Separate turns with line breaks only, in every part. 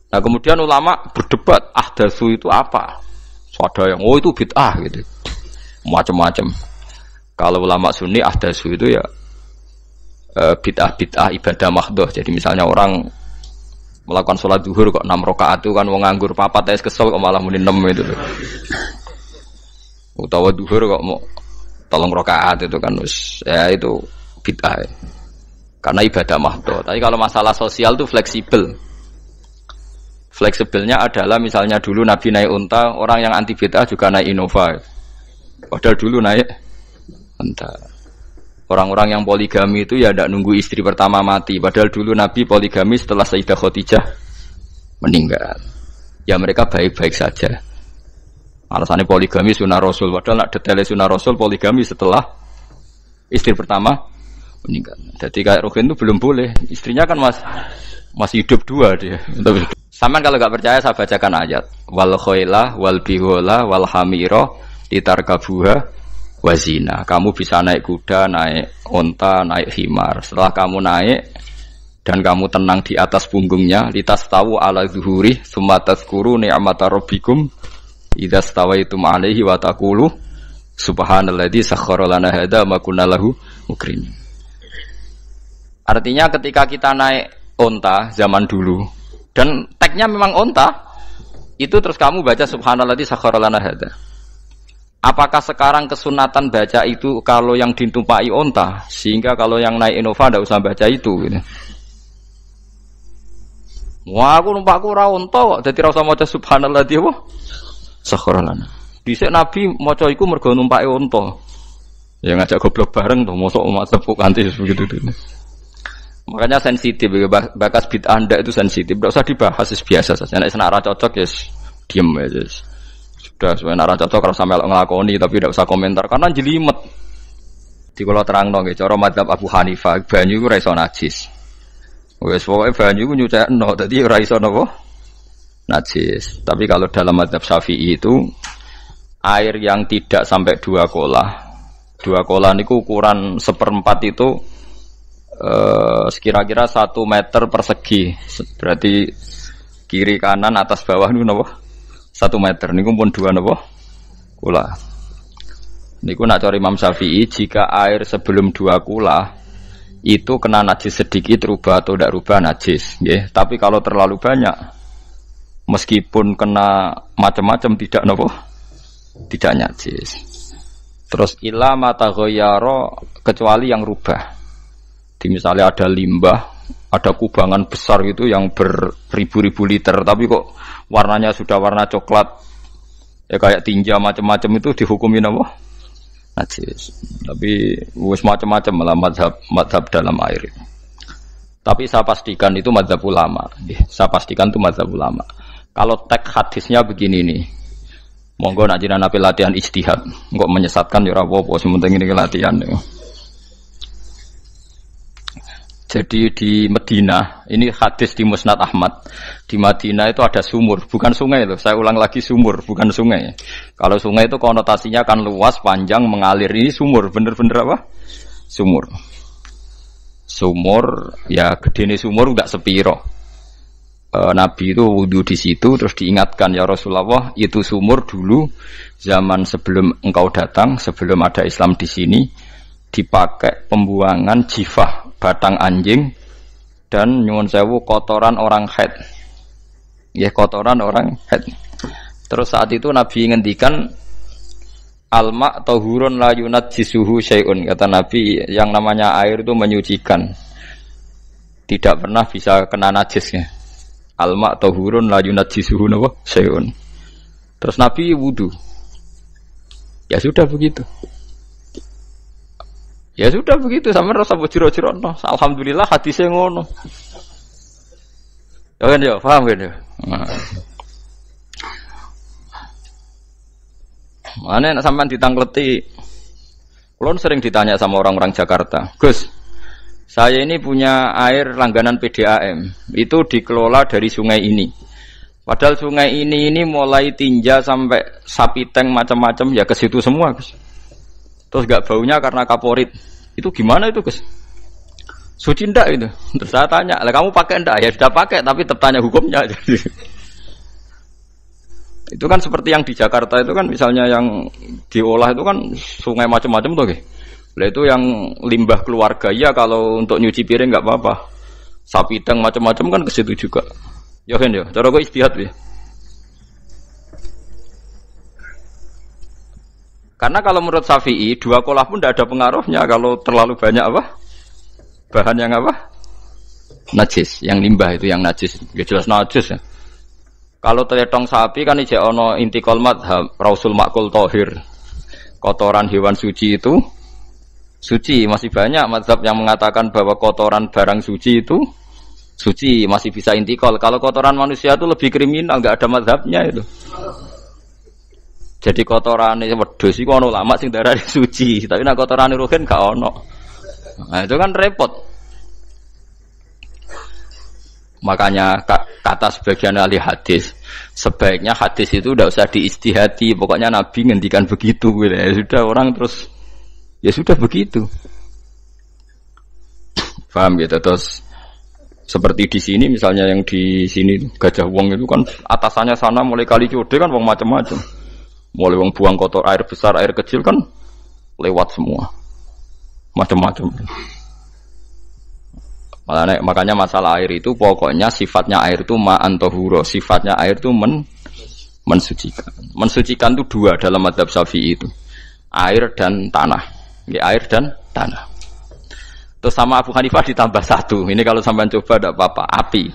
Nah kemudian ulama berdebat ahdatsu itu apa? So, ada yang itu bid'ah gitu, macam-macam. Kalau ulama Sunni ahdatsu itu ya bid'ah ibadah mahdhah. Jadi misalnya orang melakukan sholat zuhur kok 6 rakaat itu kan wong nganggur papat es kesel kok malah muni 6 itu. Utawa zuhur kok mau 3 rakaat itu kan ya itu bid'ah. Karena ibadah mahdhah. Tapi kalau masalah sosial itu fleksibel. Fleksibelnya adalah misalnya dulu Nabi naik unta, orang yang anti bid'ah juga naik Innova. Padahal dulu naik unta. Orang-orang yang poligami itu ya tidak nunggu istri pertama mati. Padahal dulu Nabi poligami setelah Sayyidah Khadijah meninggal. Ya mereka baik-baik saja. Alasannya poligami sunnah Rasul. Padahal nak detailnya sunnah Rasul poligami setelah istri pertama meninggal. Jadi kayak Ruhin itu belum boleh. Istrinya kan masih hidup 2 dia. Saman kalau enggak percaya saya bacakan ayat. Wal khailah wal bihola wal hamira litarkabuha wazina. Kamu bisa naik kuda, naik onta, naik himar. Setelah kamu naik dan kamu tenang di atas punggungnya, litastawu ala zuhuri tsumma tazkuru ni'mata rabbikum idza stawaitum 'alaihi wa taqulu subhanalladzi sakhkhara lana hadza ma kunna lahu mukrimin. Artinya ketika kita naik onta zaman dulu dan tagnya memang onta, itu terus kamu baca subhanalladzi sakhkhara lana hadza. Apakah sekarang kesunatan baca itu kalau yang ditumpai onta, sehingga kalau yang naik Innova tidak usah baca itu gitu. Wah aku numpakku ora onta kok dadi ora usah maca subhanalladzi apa sakhkhara lana. Dhisik Nabi maca iku mergo numpake onta. Ya ngajak goblok bareng to, mosok umat tepuk kanthi begitu itu. Makanya sensitif, bakas bid'ah ndak itu sensitif, tidak usah dibahas, biasa saja. Nek senak ra cocok ya diem aja. Sudah, sebenarnya ra cocok kalau sampai ngelakoni tapi tidak usah komentar karena jelimet. Di kula terangno nggih cara mazhab Abu Hanifah, banyu iku ora iso najis. Wis pokoke banyu iku nyucekno, dadi ora iso napa? Najis. Tapi kalau dalam mazhab Syafi'i itu air yang tidak sampai 2 kolah. 2 kolah niku ukuran 1/4 itu sekira-kira 1 meter persegi, berarti kiri kanan atas bawah itu napa 1 meter niku pun 2 napa kula niku nak cari Imam Syafi'i jika air sebelum 2 kula itu kena najis sedikit rubah atau tidak rubah najis nggih. Tapi kalau terlalu banyak meskipun kena macam-macam tidak napa tidak najis. Terus ila mata ghayyara kecuali yang rubah. Di misalnya ada limbah, ada kubangan besar gitu yang beribu-ribu liter, tapi kok warnanya sudah warna coklat, ya kayak tinja macam-macam itu dihukumin apa? Najis. Tapi wis macam-macam malah mazhab dalam air. Tapi saya pastikan itu mazhab ulama. Saya pastikan itu mazhab ulama. Kalau teks hadisnya begini nih, monggo nak jenengan ape latihan ijtihad, kok menyesatkan ya ora apa-apa, sementing ini latihan. Jadi di Madinah, ini hadis di Musnad Ahmad. Di Madinah itu ada sumur, bukan sungai loh. Saya ulang lagi sumur, bukan sungai. Kalau sungai itu konotasinya kan luas, panjang, mengalir. Ini sumur, bener-bener apa? Sumur. Sumur, ya gedene sumur enggak sepiro. Nabi itu wudu di situ, terus diingatkan ya Rasulullah, itu sumur dulu zaman sebelum engkau datang, sebelum ada Islam di sini, dipakai pembuangan jifah batang anjing dan nyuwun sewu kotoran orang haid. Ya kotoran orang haid. Terus saat itu Nabi ngendikan al-ma' tahurun la yunajjisuhu syai'un. Kata Nabi yang namanya air itu menyucikan. Tidak pernah bisa kena najisnya. Al-ma' tahurun la yunajjisuhu syai'un. Terus Nabi wudu. Ya sudah begitu. Ya sudah begitu, sama rasa bojiro-jiro no. Alhamdulillah hadisnya ngono. Ya kan ya, paham kan ya? Mana nak sampean ditangleti. Kulon sering ditanya sama orang-orang Jakarta, Gus, saya ini punya air langganan PDAM, itu dikelola dari sungai ini. Padahal sungai ini mulai tinja sampai sapi tank macam-macam ya ke situ semua, Gus. Terus gak baunya karena kaporit. Itu gimana itu, Gus? Suci ndak itu? Terus saya tanya, lah kamu pakai ndak? Ya sudah pakai, tapi tetap tanya hukumnya. Itu kan seperti yang di Jakarta itu kan misalnya yang diolah itu kan sungai macam-macam tuh, lah itu yang limbah keluarga ya kalau untuk nyuci piring nggak apa-apa. Sapi teng macam-macam kan ke situ juga. Ya kan ya, cara kok istihad ya. Karena kalau menurut Syafi'i, 2 kolah pun tidak ada pengaruhnya kalau terlalu banyak apa? Bahan yang apa? Najis, yang limbah itu yang najis. Ya jelas najis ya. Kalau teletong sapi kan ijek ono intikal madhab, rausul makul tohir. Kotoran hewan suci itu suci. Masih banyak madhab yang mengatakan bahwa kotoran barang suci itu suci, masih bisa intikal. Kalau kotoran manusia itu lebih kriminal, nggak ada madhabnya itu. Jadi kotoran wedhus iku ono ulama sing darani suci, tapi nek kotoran ruhin gak ono. Nah, itu kan repot. Makanya kata sebagian ahli hadis, sebaiknya hadis itu tidak usah diistihati, pokoknya Nabi ngendikan begitu gitu. Ya sudah orang terus ya sudah begitu. Paham gitu. Terus seperti di sini misalnya yang di sini Gajah Wong itu kan atasannya sana mulai kali Code kan wong macam-macam. Mulai wong buang kotor air besar, air kecil kan lewat semua. Macam-macam. Makanya masalah air itu pokoknya sifatnya air itu ma'an tahura, sifatnya air itu mensucikan. Mensucikan itu 2 dalam mazhab Syafi'i itu. Air dan tanah. Ya, air dan tanah. Terus sama Abu Hanifah ditambah 1. Ini kalau sampean coba tidak apa-apa, api.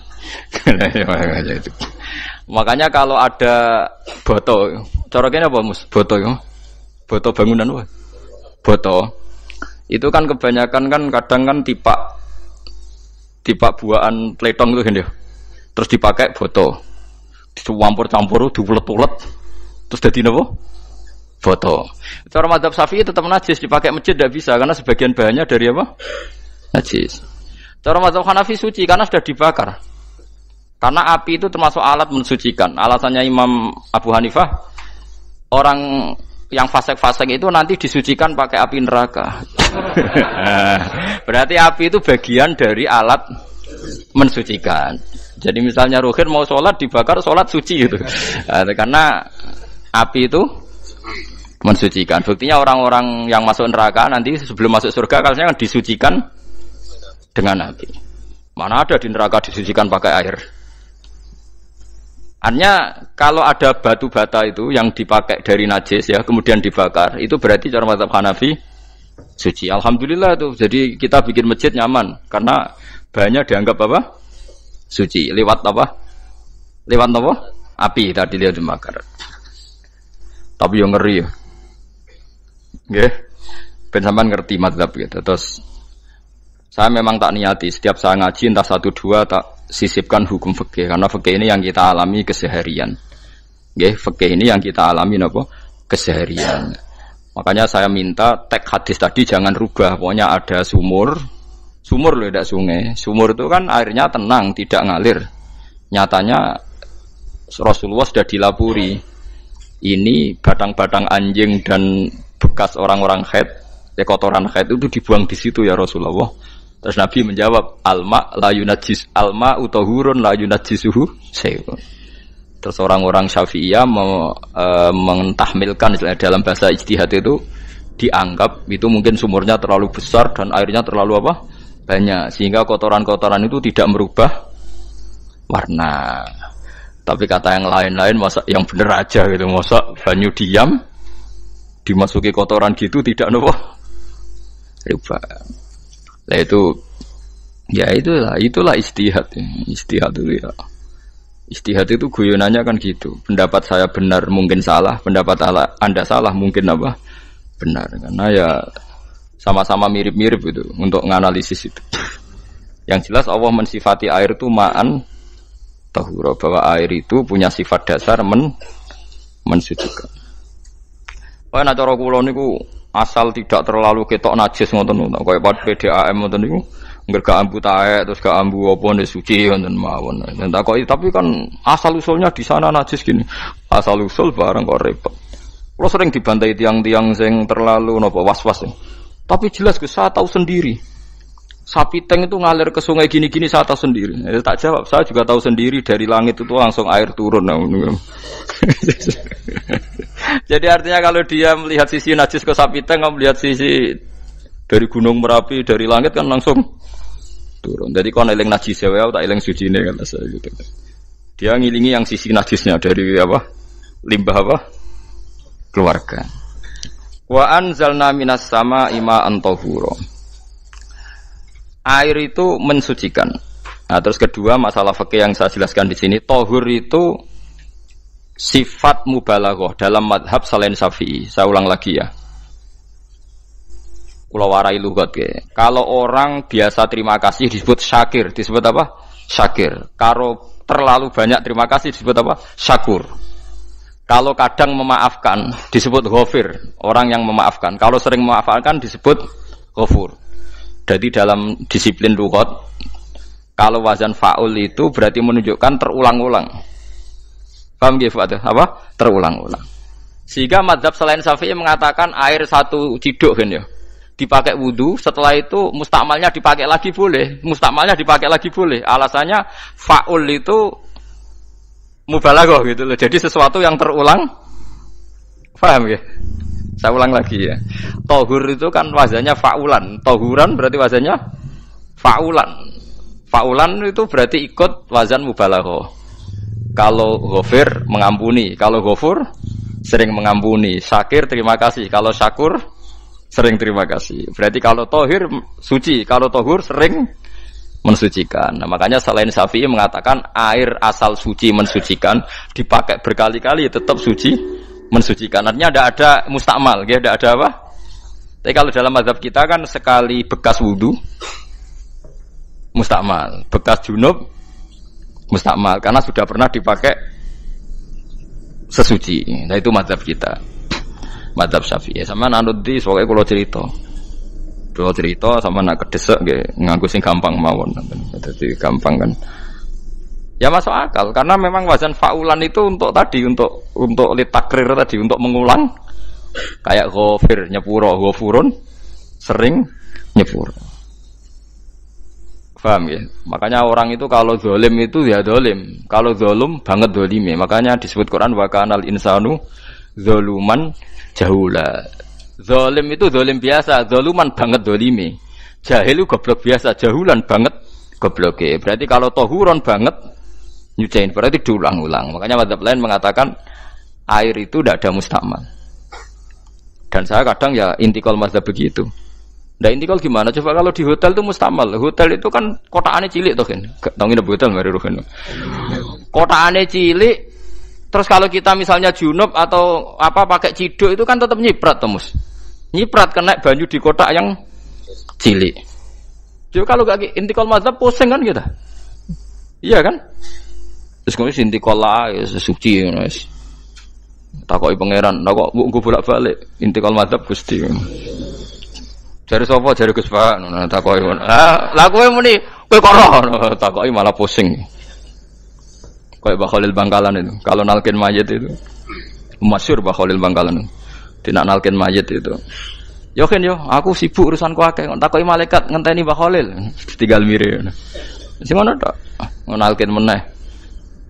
Makanya kalau ada boto, cara kene apa Mus? Boto ya. Boto bangunan wae. Boto. Itu kan kebanyakan kan kadang kan tipak buahan pletong itu kan ya. Terus dipakai boto. Dicampur-campur diulet-ulet. Terus dadi napa? Boto. Cara mazhab Syafi'i tetap najis, dipakai masjid tidak bisa karena sebagian bahannya dari apa? Najis. Cara mazhab Hanafi suci karena sudah dibakar. Karena api itu termasuk alat mensucikan. Alasannya Imam Abu Hanifah, orang yang fasik-fasik itu nanti disucikan pakai api neraka. Berarti api itu bagian dari alat mensucikan. Jadi misalnya Ruhin mau sholat dibakar, sholat suci itu. Karena api itu mensucikan. Buktinya orang-orang yang masuk neraka nanti sebelum masuk surga kalanya kan disucikan dengan api. Mana ada di neraka disucikan pakai air? Hanya kalau ada batu bata itu yang dipakai dari najis ya kemudian dibakar itu berarti cara mazhab Hanafi suci. Alhamdulillah itu. Jadi kita bikin masjid nyaman karena bahannya dianggap apa? Suci. Lewat apa? Lewat apa? Api tadi dia dibakar. Tapi yang ngeri ya. Nggih. Ben sampean ngerti mazhab gitu. Terus saya memang tak niati setiap saya ngaji entah 1 2 tak sisipkan hukum fikih karena fikih ini yang kita alami keseharian. Nggih, fikih ini yang kita alami napa? Keseharian. Makanya saya minta teks hadis tadi jangan rubah. Pokoknya ada sumur loh tidak sungai. Sumur itu kan airnya tenang, tidak ngalir. Nyatanya Rasulullah sudah dilapuri. Ini batang-batang anjing dan bekas orang-orang haid, kotoran haid itu dibuang di situ ya Rasulullah. Terus Nabi menjawab, alma la yunajjis alma utahurun la yunajjisuhu syai'un. Terus orang-orang Syafi'iyah mentahmilkan dalam bahasa ijtihad itu dianggap itu mungkin sumurnya terlalu besar dan airnya terlalu apa? Banyak sehingga kotoran-kotoran itu tidak merubah warna. Tapi kata yang lain-lain masa yang bener aja gitu, masa banyu diam dimasuki kotoran gitu tidak nopo rubah. Nah itu ya itulah istihad ya. Istihad itu ya. Istihad itu guyonannya kan gitu. Pendapat saya benar mungkin salah, pendapat Anda salah mungkin apa? Benar. Karena ya sama-sama mirip-mirip itu untuk menganalisis itu. Yang jelas Allah mensifati air itu ma'an tahura, bahwa air itu punya sifat dasar mensucikan. Wah nek cara kula niku asal tidak terlalu ketok najis ngoten niku. Kaya PDAM ngoten niku, ngger gak ambu taek terus gak ambu apa nek suci ngoten mawon. Tapi kan asal usulnya di sana najis gini. Asal usul barang kok repot. Kula sering dibantai tiang-tiang sing terlalu napa was-was. Tapi jelas saya tahu sendiri. sapi teng itu ngalir ke sungai gini-gini saya tahu sendiri. Tak jawab, saya juga tahu sendiri dari langit itu langsung air turun. Jadi artinya kalau dia melihat sisi najis ke sapi teng, kamu melihat sisi dari gunung Merapi, dari langit kan langsung turun. Jadi kalau eling najis ya, tak eling suci ini kan saya gitu. Dia ngilingi yang sisi najisnya dari apa? Limbah apa? Keluarga. Wa anzalna minas sama ima'an tahura. Air itu mensucikan. Nah, terus kedua masalah fikih yang saya jelaskan di sini, tahur itu sifat mubalaghah dalam madhab selain Syafi'i. Saya ulang lagi ya. Kula warai lugat ke. Kalau orang biasa terima kasih disebut syakir, disebut apa? Syakir. Kalau terlalu banyak terima kasih disebut apa? Syakur. Kalau kadang memaafkan disebut ghafir, orang yang memaafkan. Kalau sering memaafkan disebut ghafur. Jadi dalam disiplin lughat, kalau wazan fa'ul itu berarti menunjukkan terulang-ulang. Paham nggih Pak? Apa? Terulang-ulang. Sehingga mazhab selain Syafi'i mengatakan air satu ciduk kan ya. Dipakai wudu, setelah itu mustakmalnya dipakai lagi boleh. Mustakmalnya dipakai lagi boleh. Alasannya fa'ul itu mubalaghah gitu loh. Jadi sesuatu yang terulang. Paham ya? Saya ulang lagi ya. Tahur itu kan wazannya fa'ulan. Tahuran berarti wazannya fa'ulan. Fa'ulan itu berarti ikut wazan mubalaghah. Kalau ghafir mengampuni, kalau ghafur sering mengampuni. Syakir terima kasih. Kalau syakur sering terima kasih. Berarti kalau tahir suci, kalau tahur sering mensucikan. Nah, makanya selain Syafi'i mengatakan air asal suci mensucikan, dipakai berkali-kali tetap suci mensucikan. Artinya tidak ada mustakmal, ya, tidak ada apa. Tapi kalau dalam mazhab kita kan sekali bekas wudu mustakmal, bekas junub mustakmal karena sudah pernah dipakai sesuci. Nah itu mazhab kita. Mazhab Syafi'i. Sama nanut di soalnya kalau cerita sama nak kedesek nggih nganggo sing gampang mawon. Jadi gampang kan. Ya masuk akal karena memang wazan fa'ulan itu untuk tadi untuk litakrir tadi untuk mengulang kayak ghafir nyepuro ghafurun sering nyepuro. Paham ya? Makanya orang itu kalau zalim itu ya zalim, kalau zalum banget zalime. Makanya disebut Quran wa kanal insanu zaluman jahula. Zalim itu zalim biasa, zaluman banget zalime. Jahil itu goblok biasa, jahulan banget gobloke. Berarti kalau tahuron banget nyuciin berarti diulang-ulang. Makanya mazhab lain mengatakan air itu tidak ada mustakmal. Dan saya kadang ya intikal mazhab begitu. Nah intikal gimana? Coba kalau di hotel itu mustakmal. Hotel itu kan kotaannya cilik toh kan. Tahu nginep hotel mari rohen. Kotaannya cilik. Terus kalau kita misalnya junub atau apa pakai ciduk itu kan tetap nyiprat temus. Nyiprat kena banyu di kotak yang cilik. Jadi kalau gak intikal mazhab pusing kan kita. Iya kan? Terus kemudian intikal lah ya suci guys. Takoki pangeran, kok mbok bolak-balik intikal mazhab Gusti. Jare sapa jare Gus Pak ngono takoki. Lah kowe muni kowe kok ora takoki malah pusing. Kayak Mbah Khalil Bangkalan itu. Kalau nalkin mayit itu masyhur Mbah Khalil Bangkalan. Tidak nalkin mayit itu. Yo kan yo, aku sibuk urusanku akeh. Takoki malaikat ngenteni Mbah Khalil. Tinggal mire. Sing ngono tok. Nalkin meneh.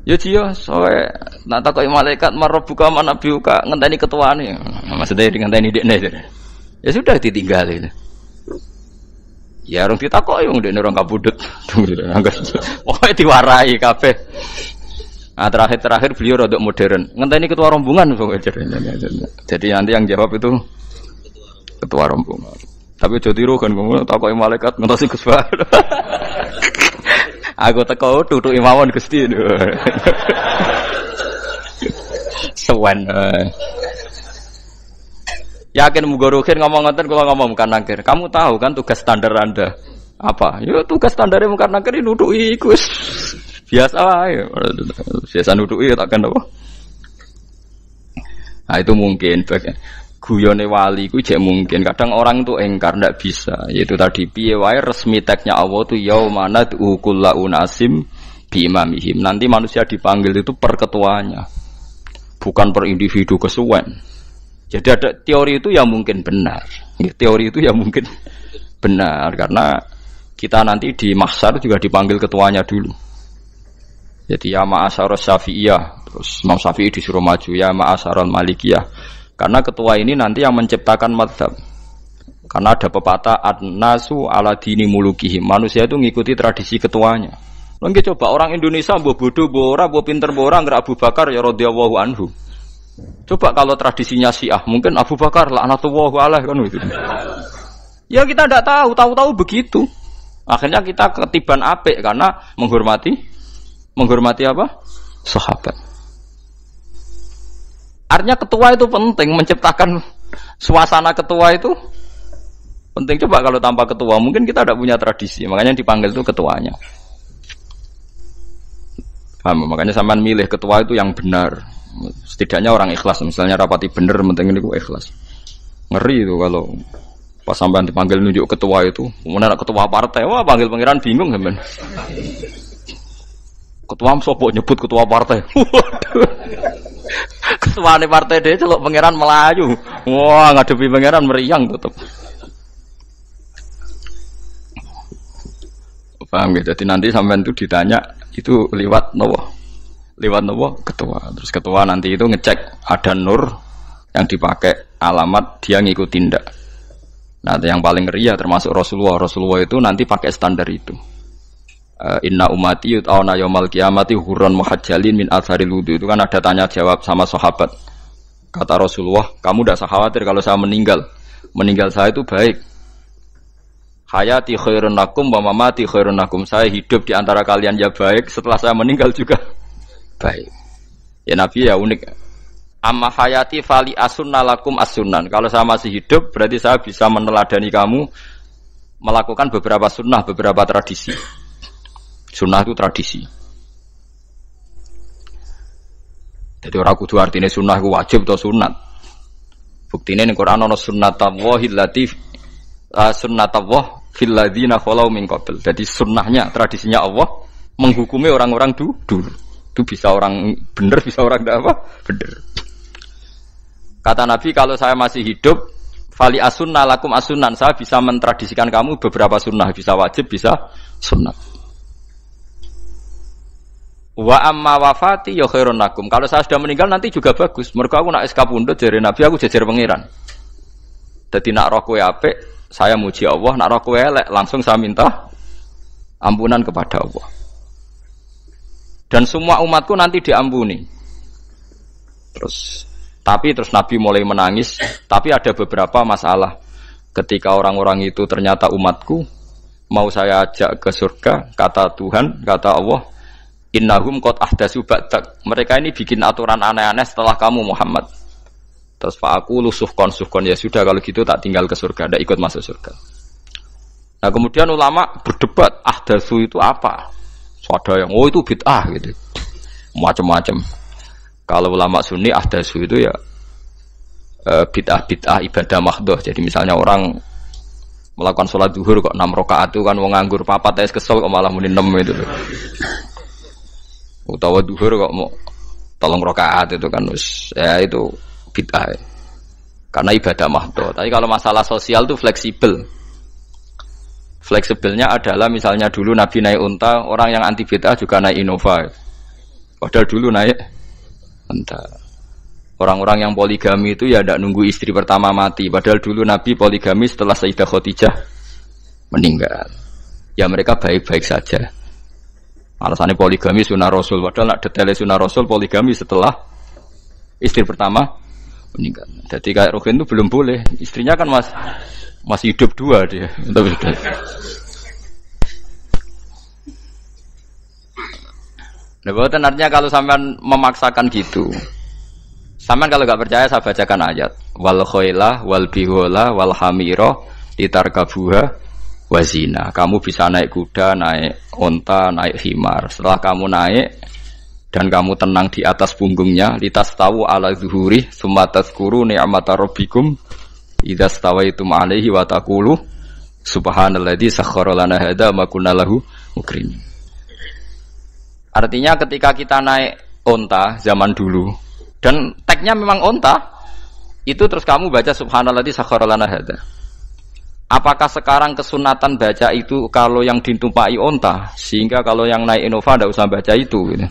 Yo ciyo, soe nak takoki malaikat marbuka manabiuka ngenteni ketuane. Maksudnya ngenteni dekne. Ya sudah ditinggal itu. Ya orang ditakoki wong dekne orang kabudut. Pokoke diwarai kabeh. Nah, terakhir beliau rodok modern. Ngenteni ketua rombongan pokoknya. Jadi nanti yang jawab itu ketua rombongan. Tapi aja tiru kan ngono takoki malaikat ngentosi Gus Pak. Aku teko tutuki mawon Gusti. Sewen. Yakin muga ruhin ngomong ngoten kula ngomong bukan nangkir. Kamu tahu kan tugas standar Anda apa? Ya tugas standare bukan nangkir nutuki iku wis biasa wae. Biasa nutuki takkan apa? Nah itu mungkin guyone wali ku jek mungkin. Kadang orang itu engkar ndak bisa. Yaitu tadi piye wae resmi teksnya Allah tu yaumana kullu unasim bi imamihim. Nanti manusia dipanggil itu per ketuanya. Bukan per individu kesuwen. Jadi ada teori itu yang mungkin benar. Teori itu yang mungkin benar karena kita nanti di mahsyar juga dipanggil ketuanya dulu. Jadi ya ma'asyarus Syafi'iyah, terus Imam Syafi'i disuruh maju, ya ma'asyarul Malikiyah. Karena ketua ini nanti yang menciptakan madhab. Karena ada pepatah an-nasu ala dini mulukihim. Manusia itu ngikuti tradisi ketuanya. Lagi coba orang Indonesia mbok bodoh, mbok ora, mbok pinter, mbok ora, nggak Abu Bakar ya radhiyallahu anhu. Coba kalau tradisinya Syiah, mungkin Abu Bakar laknatullahu alaihi kan gitu. Ya kita tidak tahu begitu. Akhirnya kita ketiban apik karena menghormati apa? Sahabat. Artinya ketua itu penting, menciptakan suasana ketua itu penting. Coba kalau tanpa ketua, mungkin kita tidak punya tradisi. Makanya dipanggil itu ketuanya. Makanya sampean milih ketua itu yang benar. Setidaknya orang ikhlas. Misalnya rapati bener, penting ini ikhlas. Ngeri itu kalau pas sampean dipanggil nunjuk ketua itu. Kemudian ketua partai, wah panggil pangeran bingung sampean. Ketua sopo nyebut ketua partai. Ketua nih partai dia celok pangeran Melayu. Wah ngadepi pangeran meriang tetep. Paham ya? Jadi nanti sampean itu ditanya itu lewat nopo ketua. Terus ketua nanti itu ngecek ada nur yang dipakai alamat dia ngikutin ndak. Nah yang paling ngeri ya termasuk Rasulullah itu nanti pakai standar itu. Inna umati yut'auna yaumal qiyamati hurran muhajjalin min atharil wudu. Itu kan ada tanya jawab sama sahabat. Kata Rasulullah, kamu tidak usah khawatir kalau saya meninggal. Meninggal saya itu baik. Hayati khairun lakum wa mamati khairun lakum. Saya hidup di antara kalian ya baik, setelah saya meninggal juga baik. Ya Nabi ya unik. Amma hayati fali asunna lakum as-sunan. Kalau saya masih hidup berarti saya bisa meneladani kamu melakukan beberapa sunnah, beberapa tradisi. Sunnah itu tradisi. Jadi orang kudu artinya sunnah itu wajib atau sunat. Buktinya di Quran ada sunnatallahil latif sunnatullah fil ladzina khalau min qabl. Jadi sunnahnya, tradisinya Allah menghukumi orang-orang dulu. Itu bisa orang benar, bisa orang tidak apa? Benar. Kata Nabi kalau saya masih hidup fali asunna lakum asunan, saya bisa mentradisikan kamu beberapa sunnah, bisa wajib, bisa sunnah. Wa amma wafati ya khairun lakum. Kalau saya sudah meninggal nanti juga bagus. Mergo aku nak SK pundhut jare Nabi aku jejer pangeran. Dadi nak roh kowe apik saya muji Allah, nak roh kowe elek langsung saya minta ampunan kepada Allah. Dan semua umatku nanti diampuni. Terus Nabi mulai menangis, tapi ada beberapa masalah. Ketika orang-orang itu ternyata umatku, mau saya ajak ke surga, kata Tuhan, kata Allah, innahum qad ahdatsu ba'dak. Mereka ini bikin aturan aneh-aneh setelah kamu Muhammad. Terus Pak aku suhkon ya sudah kalau gitu tak tinggal ke surga, tidak ikut masuk surga. Nah kemudian ulama berdebat ahdatsu itu apa? So, ada yang itu bid'ah gitu, macam-macam. Kalau ulama Sunni ahdatsu itu ya bid'ah ibadah mahdhah. Jadi misalnya orang melakukan sholat zuhur kok 6 rakaat itu kan wong nganggur papat es kesel kok malah muni 6 itu. Utawa zuhur kok mau 3 rakaat itu kan ya itu bid'ah. Karena ibadah mahdhah. Tapi kalau masalah sosial itu fleksibel. Fleksibelnya adalah misalnya dulu Nabi naik unta, orang yang anti bid'ah juga naik Innova. Padahal dulu naik unta. Orang-orang yang poligami itu ya tidak nunggu istri pertama mati. Padahal dulu Nabi poligami setelah Sayyidah Khadijah meninggal. Ya mereka baik-baik saja. Alasannya poligami sunnah Rasul. Padahal nak detailnya sunnah Rasul poligami setelah istri pertama meninggal. Jadi kayak Ruhin itu belum boleh. Istrinya kan masih hidup 2 dia. Nah, bahkan artinya kalau sampean memaksakan gitu. Sampean kalau enggak percaya saya bacakan ayat. Wal khailah wal bihola wal hamira litarkabuha wazina. Kamu bisa naik kuda, naik onta, naik himar. Setelah kamu naik dan kamu tenang di atas punggungnya, litas tahu ala zuhuri, sumatas kuru ni'mata rabbikum, idza stawaitum alaihi wa taqulu subhanalladzi sakhkhara lana hadza ma kunna lahu mukrim. Artinya ketika kita naik onta zaman dulu dan tagnya memang onta, itu terus kamu baca subhanalladzi sakhkhara lana hadza. Apakah sekarang kesunatan baca itu kalau yang ditumpai onta, sehingga kalau yang naik Innova tidak usah baca itu gitu.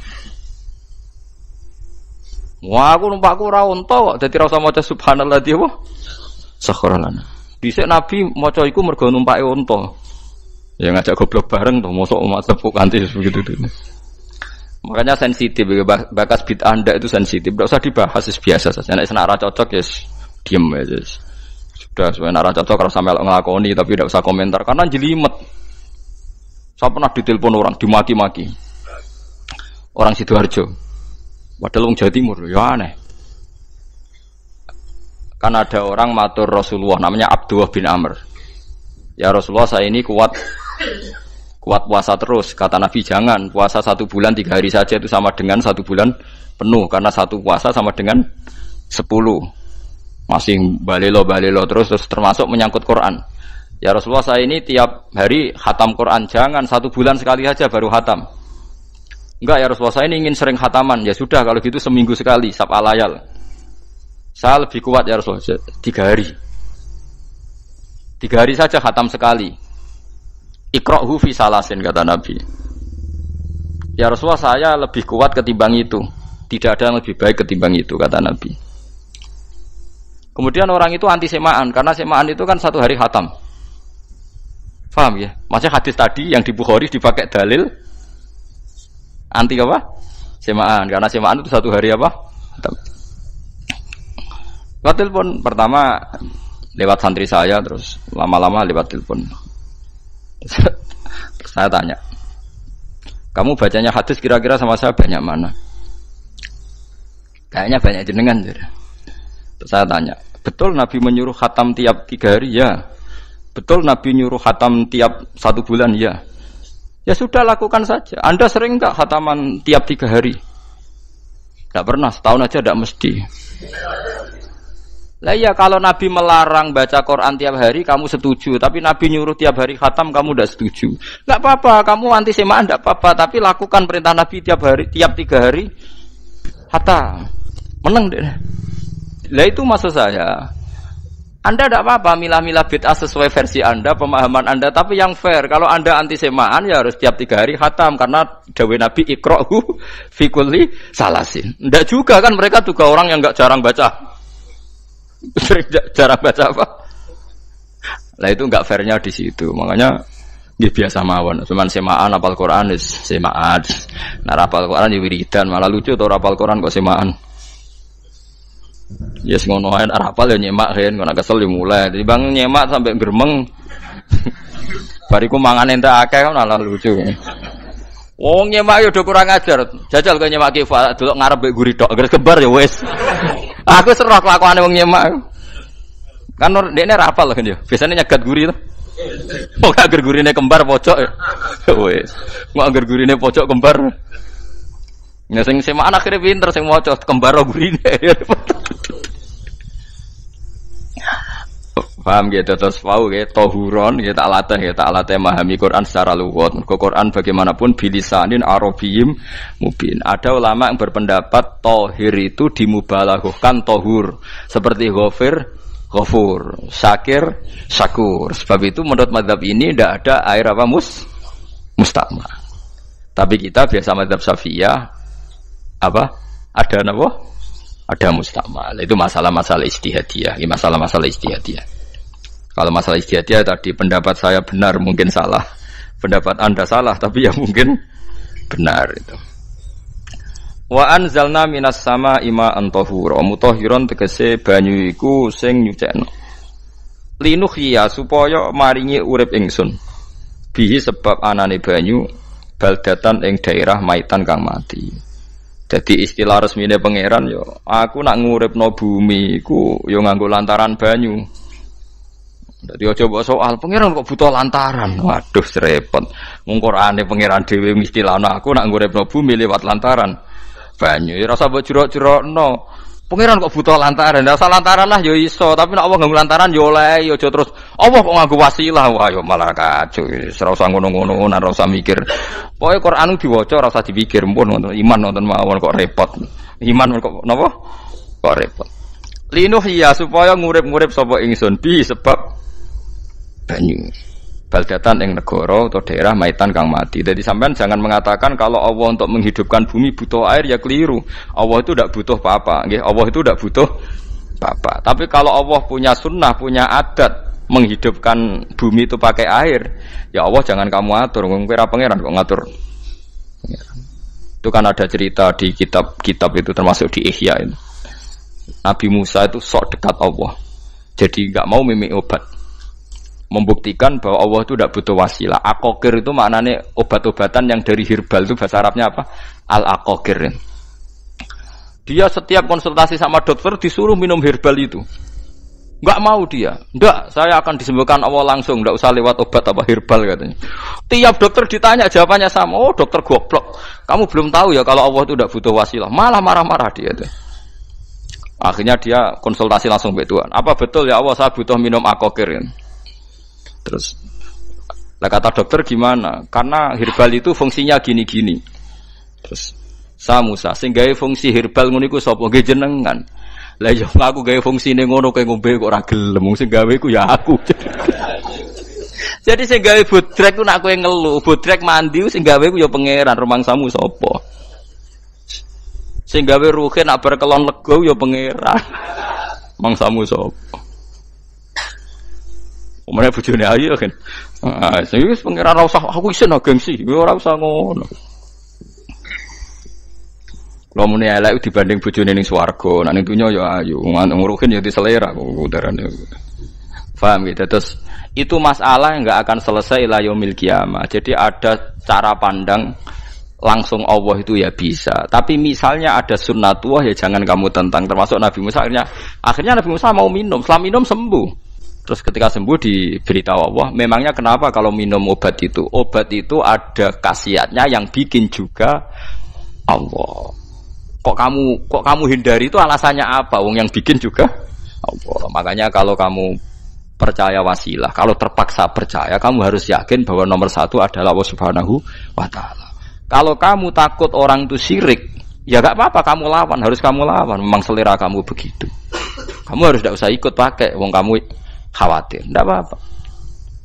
Wah, aku numpakku ora onta kok, dadi ora usah maca subhanallah dia apa? Sakharalana. Dhisik Nabi maca iku mergo numpake onta. Ya ngajak goblok bareng tuh, mosok umat tepuk kanthi begitu tuh. Makanya sensitif, bakas bid'ah Anda itu sensitif. Tidak usah dibahas, biasa saja. Nek senara cocok ya diem aja. Sudah, senara cocok kalau sampai ngelakoni tapi tidak usah komentar karena jelimet. Saya pernah ditelepon orang, dimaki-maki. Orang Sidoarjo. Padahal orang Jawa Timur, ya aneh. Kan ada orang matur Rasulullah namanya Abdullah bin Amr. Ya Rasulullah, saya ini kuat puasa terus. Kata Nabi, jangan puasa 1 bulan 3 hari saja itu sama dengan 1 bulan penuh, karena 1 puasa sama dengan 10. Masih balelo terus termasuk menyangkut Quran. Ya Rasulullah, saya ini tiap hari khatam Quran, jangan 1 bulan sekali saja baru khatam. Enggak ya Rasulullah, saya ini ingin sering khataman. Ya sudah kalau gitu seminggu sekali sab'a layal. Saya lebih kuat ya Rasulullah, 3 hari. 3 hari saja khatam sekali. Iqra'hu fi salasin, kata Nabi. Ya Rasulullah, saya lebih kuat ketimbang itu. Tidak ada yang lebih baik ketimbang itu, kata Nabi. Kemudian orang itu anti semaan, karena semaan itu kan 1 hari khatam. Paham ya? Maksudnya hadis tadi yang di Bukhari dipakai dalil anti apa? Semaan, karena semaan itu 1 hari apa? Khatam. Lewat telepon pertama lewat santri saya, terus lama-lama lewat telepon. Saya tanya, kamu bacanya hadis kira-kira sama saya banyak mana? Kayaknya banyak jenengan. Terus saya tanya, betul Nabi menyuruh khatam tiap 3 hari? Ya. Betul Nabi nyuruh khatam tiap 1 bulan? Ya. Ya sudah, lakukan saja. Anda sering enggak khataman tiap 3 hari? Enggak pernah, setahun aja enggak mesti. Lah iya, kalau Nabi melarang baca Quran tiap hari kamu setuju, tapi Nabi nyuruh tiap hari khatam kamu tidak setuju. Enggak apa-apa, kamu anti semaan enggak apa-apa, tapi lakukan perintah Nabi tiap 3 hari khatam. Menang deh. Lah itu maksud saya. Anda tidak apa-apa milah-milah bid'ah sesuai versi Anda, pemahaman Anda, tapi yang fair. Kalau Anda anti semaan ya harus tiap 3 hari khatam, karena dawuh Nabi iqra'hu fi kulli salasin. Enggak juga kan, mereka juga orang yang enggak jarang baca. Jarang baca apa? Lah itu enggak fairnya di situ. Makanya dia biasa mawon. Cuman semaan hafal Quran wis semaan. Nah hafal Quran ya wiridan, malah lucu to hafal Quran kok semaan. Ya yes, ngono ae hafal ya nyemak kan, kok kesel ya mulai. Jadi bang nyemak sampai gremeng. Bariku mangan entek akeh kan malah lucu. Wong nyemak yo do kurang ajar. Jajal kok nyemak ki delok ngarep mbek guri tok, gres kebar ya wis. Aku serah kelakuane wong nyemak. Kan dekne ra hafal kan ya. Biasane nyegat guri to. Kok agar gurine kembar pojok ya. Wis. Kok agar gurine pojok kembar. Ya sing semaan akhire pinter sing maca kembar gurine. Paham gitu, terus pau gitu, tohuron gitu, tak latih memahami Quran secara luwat. Quran bagaimanapun bilisanin arabiyim mubin. Ada ulama yang berpendapat tohir itu dimubalaghahkan tohur, seperti ghafur, syakir, syakur. Sebab itu menurut mazhab ini tidak ada air apa mustakmal. Tapi kita biasa mazhab Syafi'iyah apa? Ada apa? Ada mustakmal. Itu masalah-masalah ijtihadiyah, masalah-masalah ijtihadiyah. Kalau masalah ijtihadiyah tadi pendapat saya benar mungkin salah, pendapat Anda salah tapi ya mungkin benar itu. Wa anzalna minas sama ma'an tahura, mutahhiron tegese banyu iku sing nyucekno. Linuhya supaya maringi urip ingsun. Bihi sebab anane banyu baldatan ing daerah maitan kang mati. Jadi istilah resmine pangeran yo, aku nak nguripno bumi iku yo nganggo lantaran banyu. Dadi aja mbok soal pangeran kok butuh lantaran. Waduh repot. Mung Qur'ane pangeran dhewe istilahno aku nak nguripno bumi lewat lantaran banyu. Ya rasa mbok jurok-jurokno. Pangeran kok butuh lantaran. Lah lantaran lah yo iso, tapi nek Allah nganggo lantaran yo oleh, yo aja terus Allah kok nganggo wasilah. Wah yo malah kacau. Ora usah ngono-ngono, ora usah mikir. Pokoke Qur'an diwaca ora usah dipikir, mpun wonten iman wonten mawon kok repot. Iman kok napa? Kok repot. Linuh ya supaya ngurip-ngurip sapa ingsun bi sebab banyu. Baldatan ing negara atau daerah maitan kang mati. Jadi sampean jangan mengatakan kalau Allah untuk menghidupkan bumi butuh air, ya keliru. Allah itu tidak butuh apa-apa, nggih. Allah itu tidak butuh apa-apa. Tapi kalau Allah punya sunnah, punya adat menghidupkan bumi itu pakai air, ya Allah jangan kamu atur. Wong kira pangeran kok ngatur. Itu kan ada cerita di kitab-kitab itu, termasuk di Ihya itu. Nabi Musa itu sok dekat Allah. Jadi enggak mau mimik obat. Membuktikan bahwa Allah itu tidak butuh wasilah. Aqaqir itu maknanya obat-obatan yang dari herbal, itu bahasa Arabnya apa? Al-aqaqir. Dia setiap konsultasi sama dokter disuruh minum herbal itu. Enggak mau dia. Enggak, saya akan disembuhkan Allah langsung, enggak usah lewat obat apa herbal katanya. Tiap dokter ditanya jawabannya sama. Oh, dokter goblok. Kamu belum tahu ya kalau Allah itu tidak butuh wasilah. Malah marah-marah dia tuh. Akhirnya dia konsultasi langsung ke Tuhan. Apa betul ya Allah saya butuh minum aqaqir? Terus lah kata dokter gimana? Karena herbal itu fungsinya gini-gini. Terus Musa sing gawe fungsi herbal ngono iku sapa? Nggih jenengan. Lah yo aku gawe fungsine ngono kowe ngombe kok ora gelem. Sing gawe ku ya aku. Jadi sing gawe bodrek ku nak kowe ngelu, bodrek mandi sing gawe ku ya pangeran, rumangsamu sapa? Sing gawe ruhe nak bar kelon lega ya pangeran. Mangsamu sapa? Umane bojone ayu kan. Ah, sing wis pangeran ora usah aku isin gengsi, ora usah ngono. Lha muni elek dibanding bojone ning swarga, nek ning donya ya ayu, nguruhin ya diselera kok udarane. Paham gitu. Terus itu masalah yang enggak akan selesai ila yaumil qiyamah. Jadi ada cara pandang langsung Allah itu ya bisa. Tapi misalnya ada sunnatullah ya jangan kamu tentang, termasuk Nabi Musa akhirnya Nabi Musa mau minum, setelah minum sembuh. Terus ketika sembuh diberitahu Allah, memangnya kenapa kalau minum obat itu? Obat itu ada khasiatnya yang bikin juga Allah. Kok kamu hindari itu alasannya apa? Wong yang bikin juga Allah. Makanya kalau kamu percaya wasilah, kalau terpaksa percaya, kamu harus yakin bahwa nomor satu adalah Allah Subhanahu wa Ta'ala. Kalau kamu takut orang itu syirik, ya gak apa-apa, kamu lawan, harus kamu lawan. Memang selera kamu begitu. Kamu harus tidak usah ikut pakai, wong kamu khawatir, tidak apa-apa.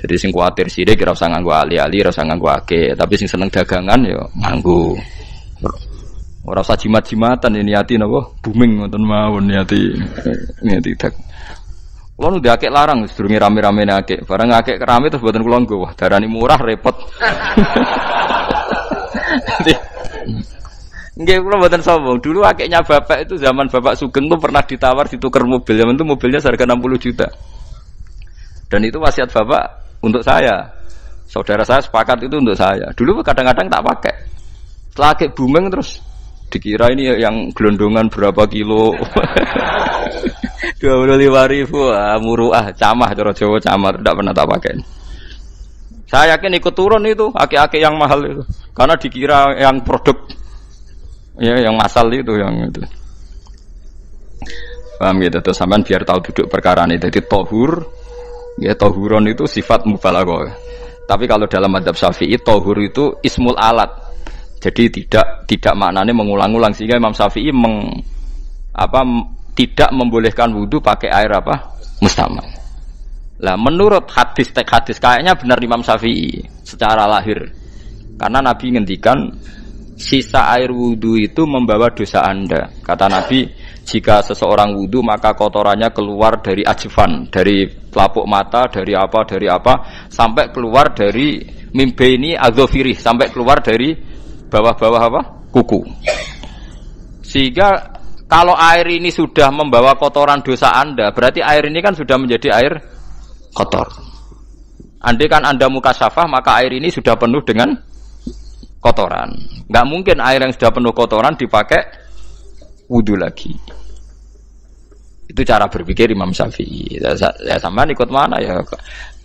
Jadi sing khawatir sih, kira usah nganggu ali-ali, ora usah nganggu ake. Tapi sing seneng dagangan, yo nganggu. Ora usah jimat-jimatan, ini niati napa booming ngoten mawon niati dak. Kulo nu diake larang sedurunge rame-rame ake. Barang ake rame terus mboten kula nggo, wah darani murah repot. Nggih kula mboten sombong. Dulu akeknya bapak itu zaman Bapak Sugeng tuh pernah ditawar ditukar mobil. Zaman itu mobilnya seharga 60 juta. Dan itu wasiat bapak untuk saya. Saudara saya sepakat itu untuk saya. Dulu kadang-kadang tak pakai. Setelah akek booming terus dikira ini yang gelondongan berapa kilo. 25.000 muruah camah cara Jawa camah tidak pernah tak pakai. Saya yakin ikut turun itu aki-aki yang mahal itu karena dikira yang produk ya yang masal itu yang itu. Paham gitu terus sampean biar tahu duduk perkara ini. Jadi tohur ya tohuron itu sifat mubalaghah. Tapi kalau dalam mazhab Syafi'i tohur itu ismul alat. Jadi tidak maknanya mengulang-ulang sehingga Imam Syafi'i tidak membolehkan wudu pakai air apa? Mustamal. Lah menurut hadis kayaknya benar Imam Syafi'i secara lahir. Karena Nabi ngendikan sisa air wudu itu membawa dosa Anda. Kata Nabi, jika seseorang wudu maka kotorannya keluar dari ajfan, dari pelapuk mata, dari apa sampai keluar dari mimbaini adzofiri, sampai keluar dari bawah-bawah apa? Kuku. Sehingga kalau air ini sudah membawa kotoran dosa Anda, berarti air ini kan sudah menjadi air kotor. Andai kan Anda mukasyafah, maka air ini sudah penuh dengan kotoran. Nggak mungkin air yang sudah penuh kotoran dipakai wudu lagi. Itu cara berpikir Imam Syafi'i. Ya sampean ikut mana ya?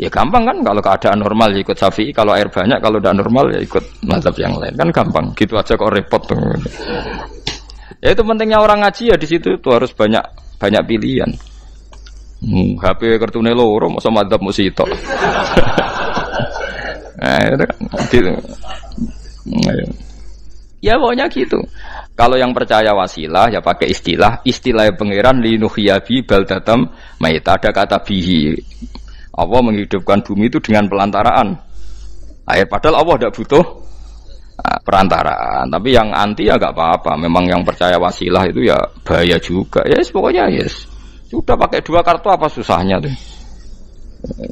Ya gampang kan kalau keadaan normal ya ikut Syafi'i, kalau air banyak, kalau tidak normal ya ikut mazhab yang lain. Kan gampang. Gitu aja kok repot tuh. Ya itu pentingnya orang ngaji ya di situ tuh harus banyak pilihan. HP kartune loro masa madzhab musitok. Nah, itu kan gitu. Ya pokoknya gitu. Kalau yang percaya wasilah ya pakai istilah pangeran linuhyabi baldatam maita, ada kata bihi. Allah menghidupkan bumi itu dengan pelantaraan air. Padahal Allah tidak butuh perantaraan. Tapi yang anti ya nggak apa-apa. Memang yang percaya wasilah itu ya bahaya juga. Yes, pokoknya yes. Sudah pakai 2 kartu apa susahnya tuh?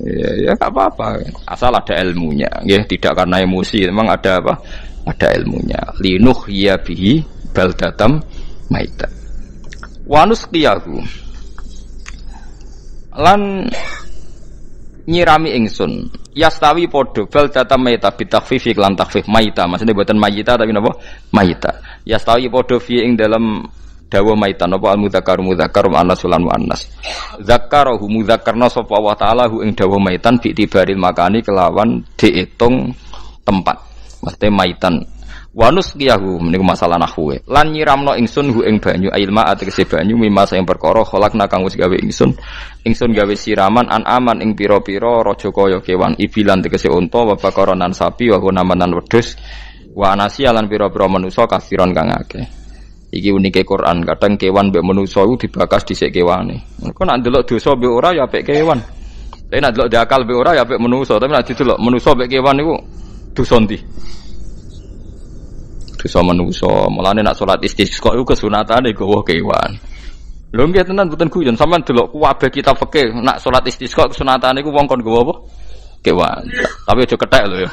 Ya nggak apa-apa. Asal ada ilmunya. Ya tidak karena emosi. Memang ada apa? Ada ilmunya. Linuh ya bihi baldatam maita. Wanus qiyahu. Lan nyirami ingsun yastawi podo baldatam maita bitakfif lan takfif maita. Maksudnya buatan mayita tapi napa? Maita. Yastawi podo fi ing dalam dawa maita napa al mudzakkar muannas lan muannas. Zakkarahu mudzakkarna sapa wa ta'ala hu ing dawa maitan bi tibaril makani kelawan diitung tempat. Maksudnya maitan wanus qiyahu meniku masalah nahwu lan nyiramno ingsun hu ing banyu ilma ategese banyu mimma sing perkara kholakna kang wis gawe ingsun gawe siraman an aman ing pira-pira raja kaya kewan ibilan tegese unta wa bakaronan sapi wa namanan wedhus wa anasi lan pira-pira manusa kafiron kang akeh. Iki unike Quran, kadang kewan mbek manusa iku dibakas dhisik kewane. Engko nek ndelok dosa mbek ora ya apik kewan. Tapi nek ndelok diakal mbek ora ya apik manusa, tapi nek didelok manusa mbek kewan niku dosa ndi? Dosa manusa. Mulane nek salat istisqa iku kesunatane gawa kewan. Lho nggih tenan mboten guyon, sampean delok kabeh kitab fikih nek salat istisqa kesunatane iku wong kon gawa apa? Kewan. Tapi aja kethek lho ya.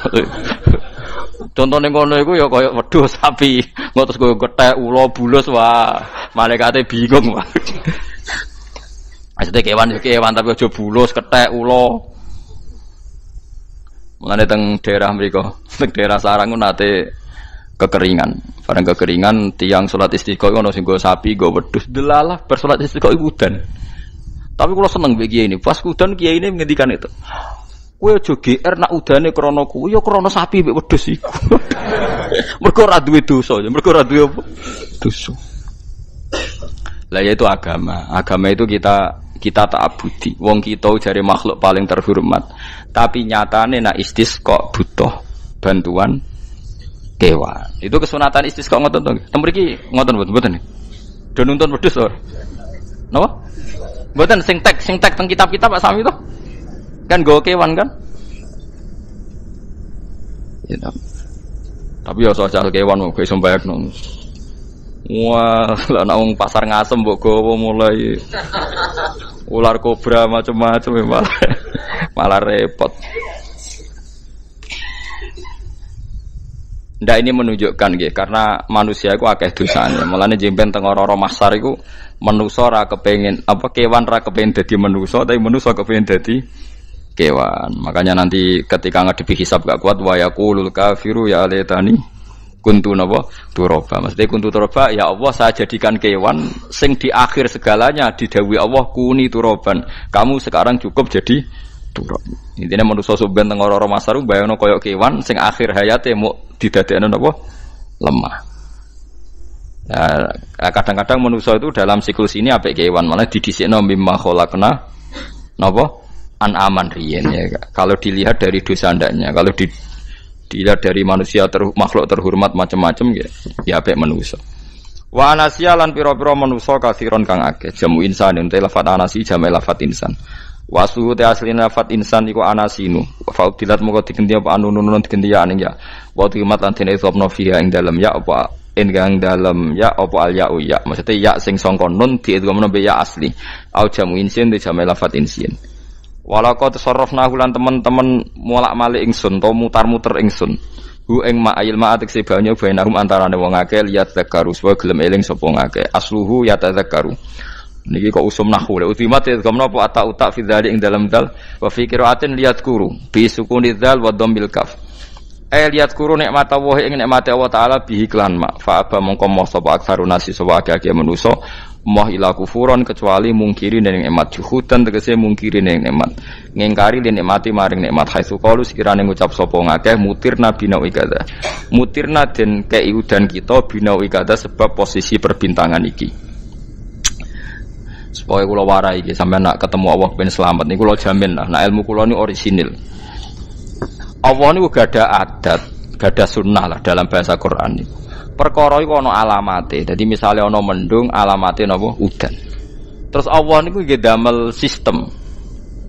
Contone ngono iku ya kaya wedhus sapi, ngotos koyo gethek ula bulus wah, malaikate bingung wah. Maksudnya kewan tapi aja bulus, kethek ula. Mulane teng daerah mriku, teng daerah sarang nate kekeringan. Bareng kekeringan tiang salat istiqo ono sing go sapi, go wedhus, delalah bar salat istiqo iku udan. Tapi kula seneng mbek kiai ini, pas udan kiai ini ngendikan itu. Kowe aja GR nak udane krana kuwi ya krana sapi mbek wedhus iku. Mergo ora duwe dosa, mergo ora duwe apa? Dosa. Lah ya itu agama. Agama itu kita ta'abudi. Wong kita jare makhluk paling terhormat. Tapi nyatane nak istisqa butuh bantuan kewan. Itu kesunatan istisqa ngoten to. Tem mriki ngoten mboten. Do nuntun wedhus to. Napa? Mboten sing tek teng kitab-kitab Pak Sami to. Kan go kewan kan? Ya, tapi ya soal kewan mau iso mbayakno. Wah, lah nek wong pasar ngasem mbok gowo mulai ular kobra macam-macam malah repot. Ndak ini menunjukkan nggih karena manusia iku akeh dosane. Mulane jemben teng ora-ora mahsyar iku manusa ora kepengin apa kewan ora kepengin dadi manusa tapi manusa kepengin dadi kewan. Makanya nanti ketika ngadepi hisab gak kuat wa yaqulul kafiru ya laitani kuntu napa turaba. Maksudnya kuntu turaba ya Allah saya jadikan kewan sing di akhir segalanya didhawuhi Allah kuni turaban. Kamu sekarang cukup jadi turab. Intine manusa sampeyan teng ora-ora masaru bayangno kaya kewan sing akhir hayate mau didadekno napa lemah. Nah, kadang-kadang manusa itu dalam siklus ini apik kewan malah didhisikno mimma khalaqna napa an-aman riyen ya. Kalau dilihat dari dosa ndaknya, kalau dilihat dari manusia makhluk terhormat macam-macam ya apik manusia. Wa anasiya lan pira-pira manusa kasiron kang akeh. Jamu insan ente lafat anasi jamu lafat insan. Wa suhu te asline lafat insan iku anasinu. Fa udilat moko digenti apa anunun digenti ya ning ya. Wa timat lan dene sopno fiha ing dalem ya apa enggang dalem ya apa al ya'u ya. Maksudnya ya sing sangka nun diidghamno be ya asli. Au jamu insin te jamu lafat insin. Walaqad tasarrafna lan teman-teman molak-malik ingsun to mutar-muter ingsun. Hu ing ma'il ma'atik sebanyo bainahum antarane wong akeh liat zakaru supaya gelem eling sapa ngakeh. Asluhu ya tadzakaru. Niki kok usum nahwu le ultimat gamno apa ata uta fi dzalik ing dalam dal wa fi qiraatin liat kuru bi sukuni dzal wa dhammil kaf. Liat kuru nikmat Allah ing nikmate Allah taala bihi klan ma fa aba mongko moh sapa aksarun nasi sapa akeh manusa moh ila kufuron kecuali mungkiri ning nikmat juhudan tegese mungkiri ning nikmat ngingkari ning nikmati maring nikmat haitsu qalu sekirane ngucap sapa ngakeh mutirna binau ikada mutirna den kei udan kita binau ikada sebab posisi perbintangan iki supaya kula warai iki sampeyan nak ketemu Allah ben selamat niku kula jamin lah nak ilmu kula ni orisinil Allah niku gada adat gada sunnah lah dalam bahasa Quran niku perkara iku ana alamate. Dadi misale ana mendung alamate napa udan. Terus Allah niku nggih damel sistem.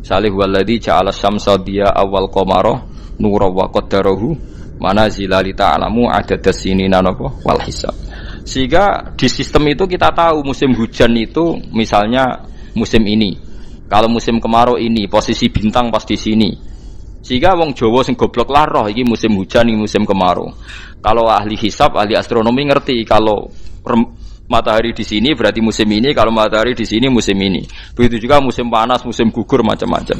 Salih waladzi ja'ala syamsa diya awal qamara nura wa qaddarahu manazila li ta'lamu adadas sinina wal hisab. Sehingga di sistem itu kita tahu musim hujan itu misalnya musim ini. Kalau musim kemarau ini posisi bintang pas di sini. Sehingga wong Jawa sing goblok lah roh iki musim hujan iki musim kemarau. Kalau ahli hisab, ahli astronomi ngerti kalau matahari di sini berarti musim ini, kalau matahari di sini musim ini. Begitu juga musim panas, musim gugur macam-macam.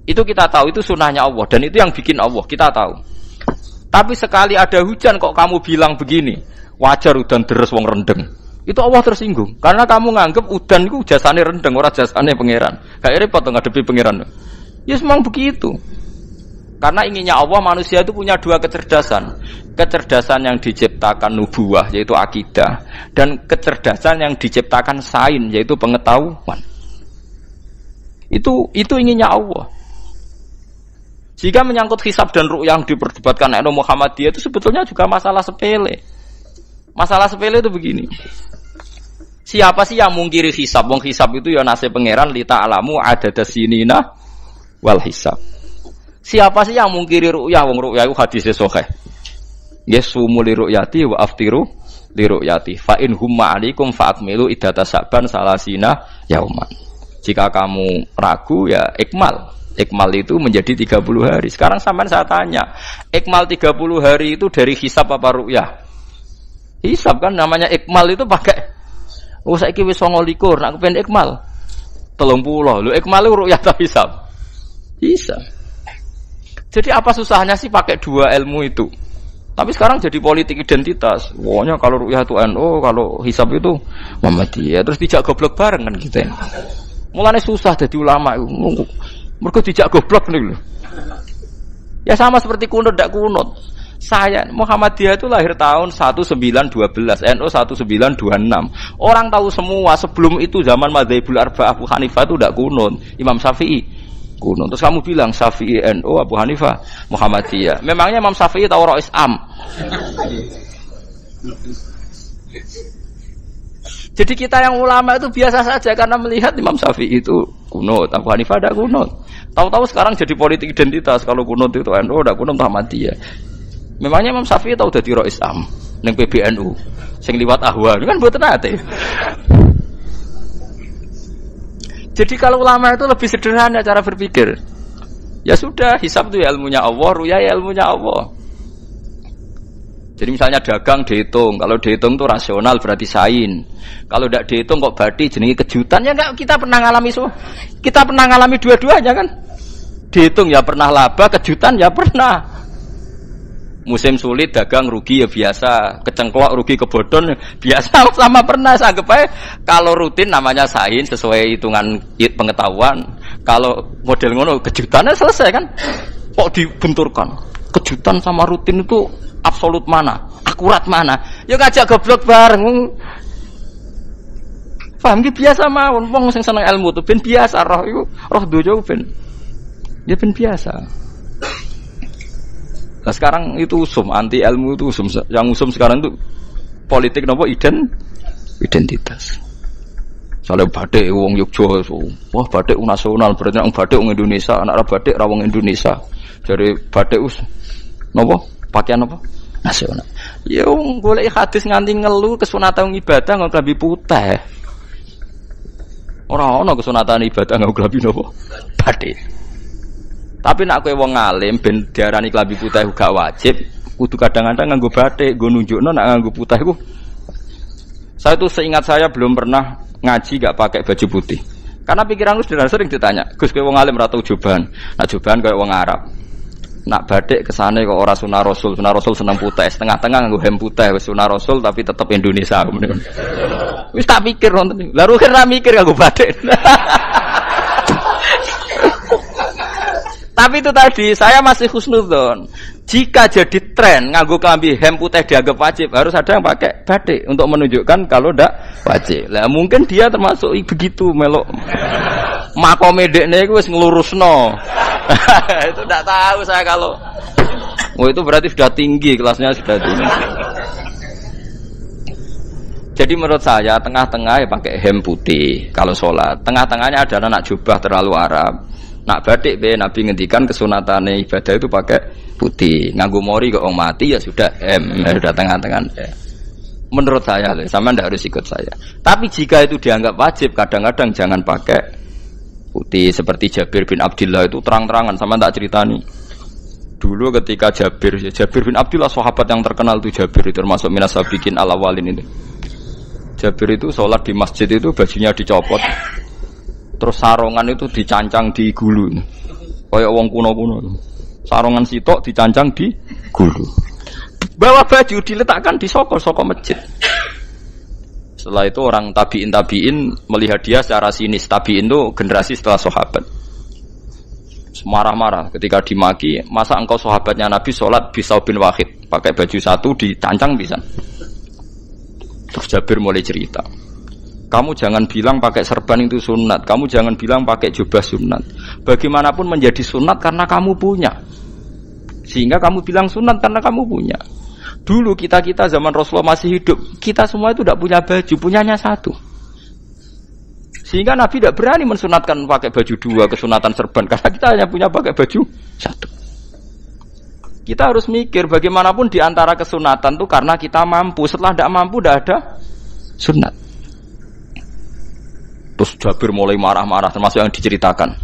Itu kita tahu, itu sunnahnya Allah dan itu yang bikin Allah, kita tahu. Tapi sekali ada hujan kok kamu bilang begini, wajar udan deres wong rendeng. Itu Allah tersinggung karena kamu nganggep udan itu jasane rendeng, ora jasane pangeran. Gak repot ngadepi pangeran. Ya memang begitu. Karena inginnya Allah manusia itu punya dua kecerdasan. Kecerdasan yang diciptakan nubuwah yaitu akidah dan kecerdasan yang diciptakan sains yaitu pengetahuan. Itu inginnya Allah. Jika menyangkut hisab dan ru'yah yang diperdebatkan oleh Muhammadiyah itu sebetulnya juga masalah sepele. Masalah sepele itu begini. Siapa sih yang mungkiri hisab? Wong hisab itu ya nasib pangeran li ta'lamu adadas sinina wal hisab. Siapa sih yang mungkiri ru'yah? Wong ru'yah itu hadisnya sahih. Yasumu li ru'yati wa aftiru li ru'yati. Fa in humma 'alaikum fa akmilu iddata saban salasina yauman. Jika kamu ragu ya ikmal. Ikmal itu menjadi 30 hari. Sekarang sampean saya tanya, ikmal 30 hari itu dari hisab apa ru'yah? Hisab kan namanya ikmal itu pakai saiki wis 29 nak kepen ikmal 30. Lho ikmal itu ru'yah ta hisab? Hisab. Jadi apa susahnya sih pakai dua ilmu itu? Tapi sekarang jadi politik identitas. Pokoknya kalau ru'yah itu NU, kalau hisab itu Muhammadiyah. Terus dijak goblok bareng kan kita. Mulane susah jadi ulama itu. Mergo dijak goblok nih lho. Ya sama seperti kunut ndak kunut. Saya Muhammadiyah itu lahir tahun 1912, NU 1926. Orang tahu semua sebelum itu zaman Madzhabul Arba'ah Abu Hanifah itu ndak kunut, Imam Syafi'i kunut. Terus kamu bilang Syafi'i NU, Abu Hanifah Muhammadiyah. Memangnya Imam Syafi'i tahu Rois Am? Jadi kita yang ulama itu biasa saja karena melihat Imam Syafi'i itu kunut, Abu Hanifah ada kunut. Tahu-tahu sekarang jadi politik identitas kalau kunut itu NU, ada kunut Muhammadiyah. Memangnya Imam Syafi'i tahu dadi Rois Am ning PBNU sing liwat ahwa kan mboten ate. Jadi kalau ulama itu lebih sederhana cara berpikir. Ya sudah, hisab itu ya ilmunya Allah, ruya ya ilmunya Allah. Jadi misalnya dagang dihitung, kalau dihitung itu rasional berarti sain. Kalau tidak dihitung kok berarti jenenge kejutan ya enggak, kita pernah ngalami semua. Kita pernah ngalami dua-duanya kan. Dihitung ya pernah laba, kejutan ya pernah. Musim sulit dagang rugi ya biasa, kecengklok rugi kebodhon biasa sama pernah. Anggap aja kalau rutin namanya sain sesuai hitungan pengetahuan. Kalau model ngono kejutannya selesai kan. Kok dibenturkan? Kejutan sama rutin itu absolut mana? Akurat mana? Ya ngajak goblok bareng. Paham ki biasa mawon wong sing seneng ilmu tuh ben biasa roh iku roh dojo ben. Ya ben biasa. Nah sekarang itu usum anti ilmu itu usum. Yang usum sekarang itu politik nopo identitas. Soalnya batik wong Yogyakarta, wah batik nasional berarti wong batik wong Indonesia, anak batik ra wong Indonesia. Jadi batik nopo pakaian apa? Nasional. Ya wong golek hadis nganti ngelu kesunatan ibadah nggo klambi putih. Ora ana kesunatan ibadah nggo klambi nopo? Batik. Tapi nak kowe wong alim ben diarani klambi putih gak wajib, kudu kadang-kadang nganggo batik, nggo nunjukno nak nganggo putih iku. Saya itu seingat saya belum pernah ngaji gak pakai baju putih. Karena pikiranku sederhana, sering ditanya, "Gus kowe wong alim ra tau joban." Nah joban koyo wong Arab. Nak batik kesane kok ora sunah Rasul seneng putih, setengah-tengah nganggo hem putih wis sunah Rasul tapi tetep Indonesia. Wis tak pikir wonten. Lah rugen ra mikir nganggo batik. Tapi itu tadi saya masih husnudzon. Jika jadi tren nganggo klambi hem putih dianggap wajib, harus ada yang pakai batik untuk menunjukkan kalau ndak wajib. Lah mungkin dia termasuk begitu melok. Makome dekne iku wis nglurusno. Itu ndak tahu saya kalau. Oh itu berarti sudah tinggi, kelasnya sudah tinggi. Jadi menurut saya tengah-tengah ya pakai hem putih kalau sholat. Tengah-tengahnya ada anak jubah terlalu Arab. Nak batik be Nabi ngendikan kesunatane ibadah itu pakai putih. Nganggo mori kok wong mati ya sudah sudah tengah-tengah. Menurut saya, sama ndak harus ikut saya. Tapi jika itu dianggap wajib, kadang-kadang jangan pakai putih. Seperti Jabir bin Abdullah itu terang-terangan, sama tak ceritani. Dulu ketika Jabir bin Abdullah sahabat yang terkenal itu Jabir, termasuk minas sabiqin al-awwalin itu. Jabir itu sholat di masjid itu bajunya dicopot, terus sarongan itu dicancang di gulu, kayak wong kuno-kuno. Sarongan sitok dicancang di gulu. Bawa baju diletakkan di soko masjid. Setelah itu orang tabiin melihat dia secara sinis. Tabiin itu generasi setelah sahabat. Marah-marah ketika dimaki, masa engkau sahabatnya Nabi sholat bisa bin wahid, pakai baju satu dicancang bisa. Terus Jabir mulai cerita, kamu jangan bilang pakai serban itu sunat, kamu jangan bilang pakai jubah sunat. Bagaimanapun menjadi sunat karena kamu punya, sehingga kamu bilang sunat karena kamu punya. Dulu kita zaman Rasulullah masih hidup, kita semua itu tidak punya baju, punyanya satu. Sehingga Nabi tidak berani mensunatkan pakai baju dua, kesunatan serban, karena kita hanya punya pakai baju satu. Kita harus mikir bagaimanapun di antara kesunatan itu karena kita mampu. Setelah tidak mampu, tidak ada sunat. Terus Jabir mulai marah-marah, termasuk yang diceritakan.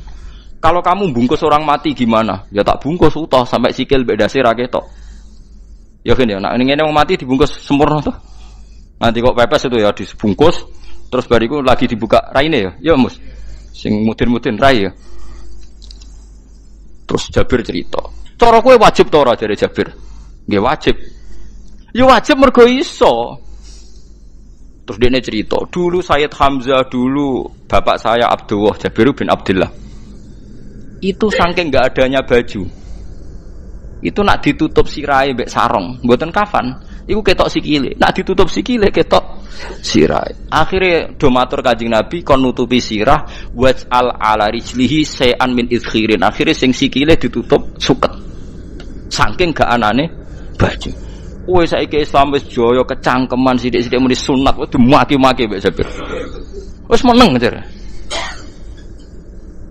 Kalau kamu bungkus orang mati gimana? Ya tak bungkus utuh sampai sikil bedasi raketok. Ya kan ya, nak ini orang mati dibungkus sempurna tuh. Nanti kok pepes itu ya dibungkus, terus bariku lagi dibuka raine ya. Ya mus, sing mudin-mudin rai ya. Terus Jabir cerita, cara kowe wajib ta ora jare Jabir? Nggih wajib. Ya wajib mergo iso. Terus dia cerita, dulu Sayyid Hamzah, dulu bapak saya Abdullah Jabir bin Abdullah. Itu saking enggak adanya baju. Itu nak ditutup sirahe mbek sarong, mboten kafan. Iku ketok sikile. Nak ditutup sikile ketok sirahe. Akhire do matur Kanjeng Nabi kon nutupi sirah waj'al ala rijlihi shay'an min idkhirin. Akhire sing sikile ditutup suket. Saking gak anane baju. Kowe saiki Islam wis jaya kecangkeman sithik-sithik muni sunat wis dimaki-maki mbek Jabir. Wis meneng jar.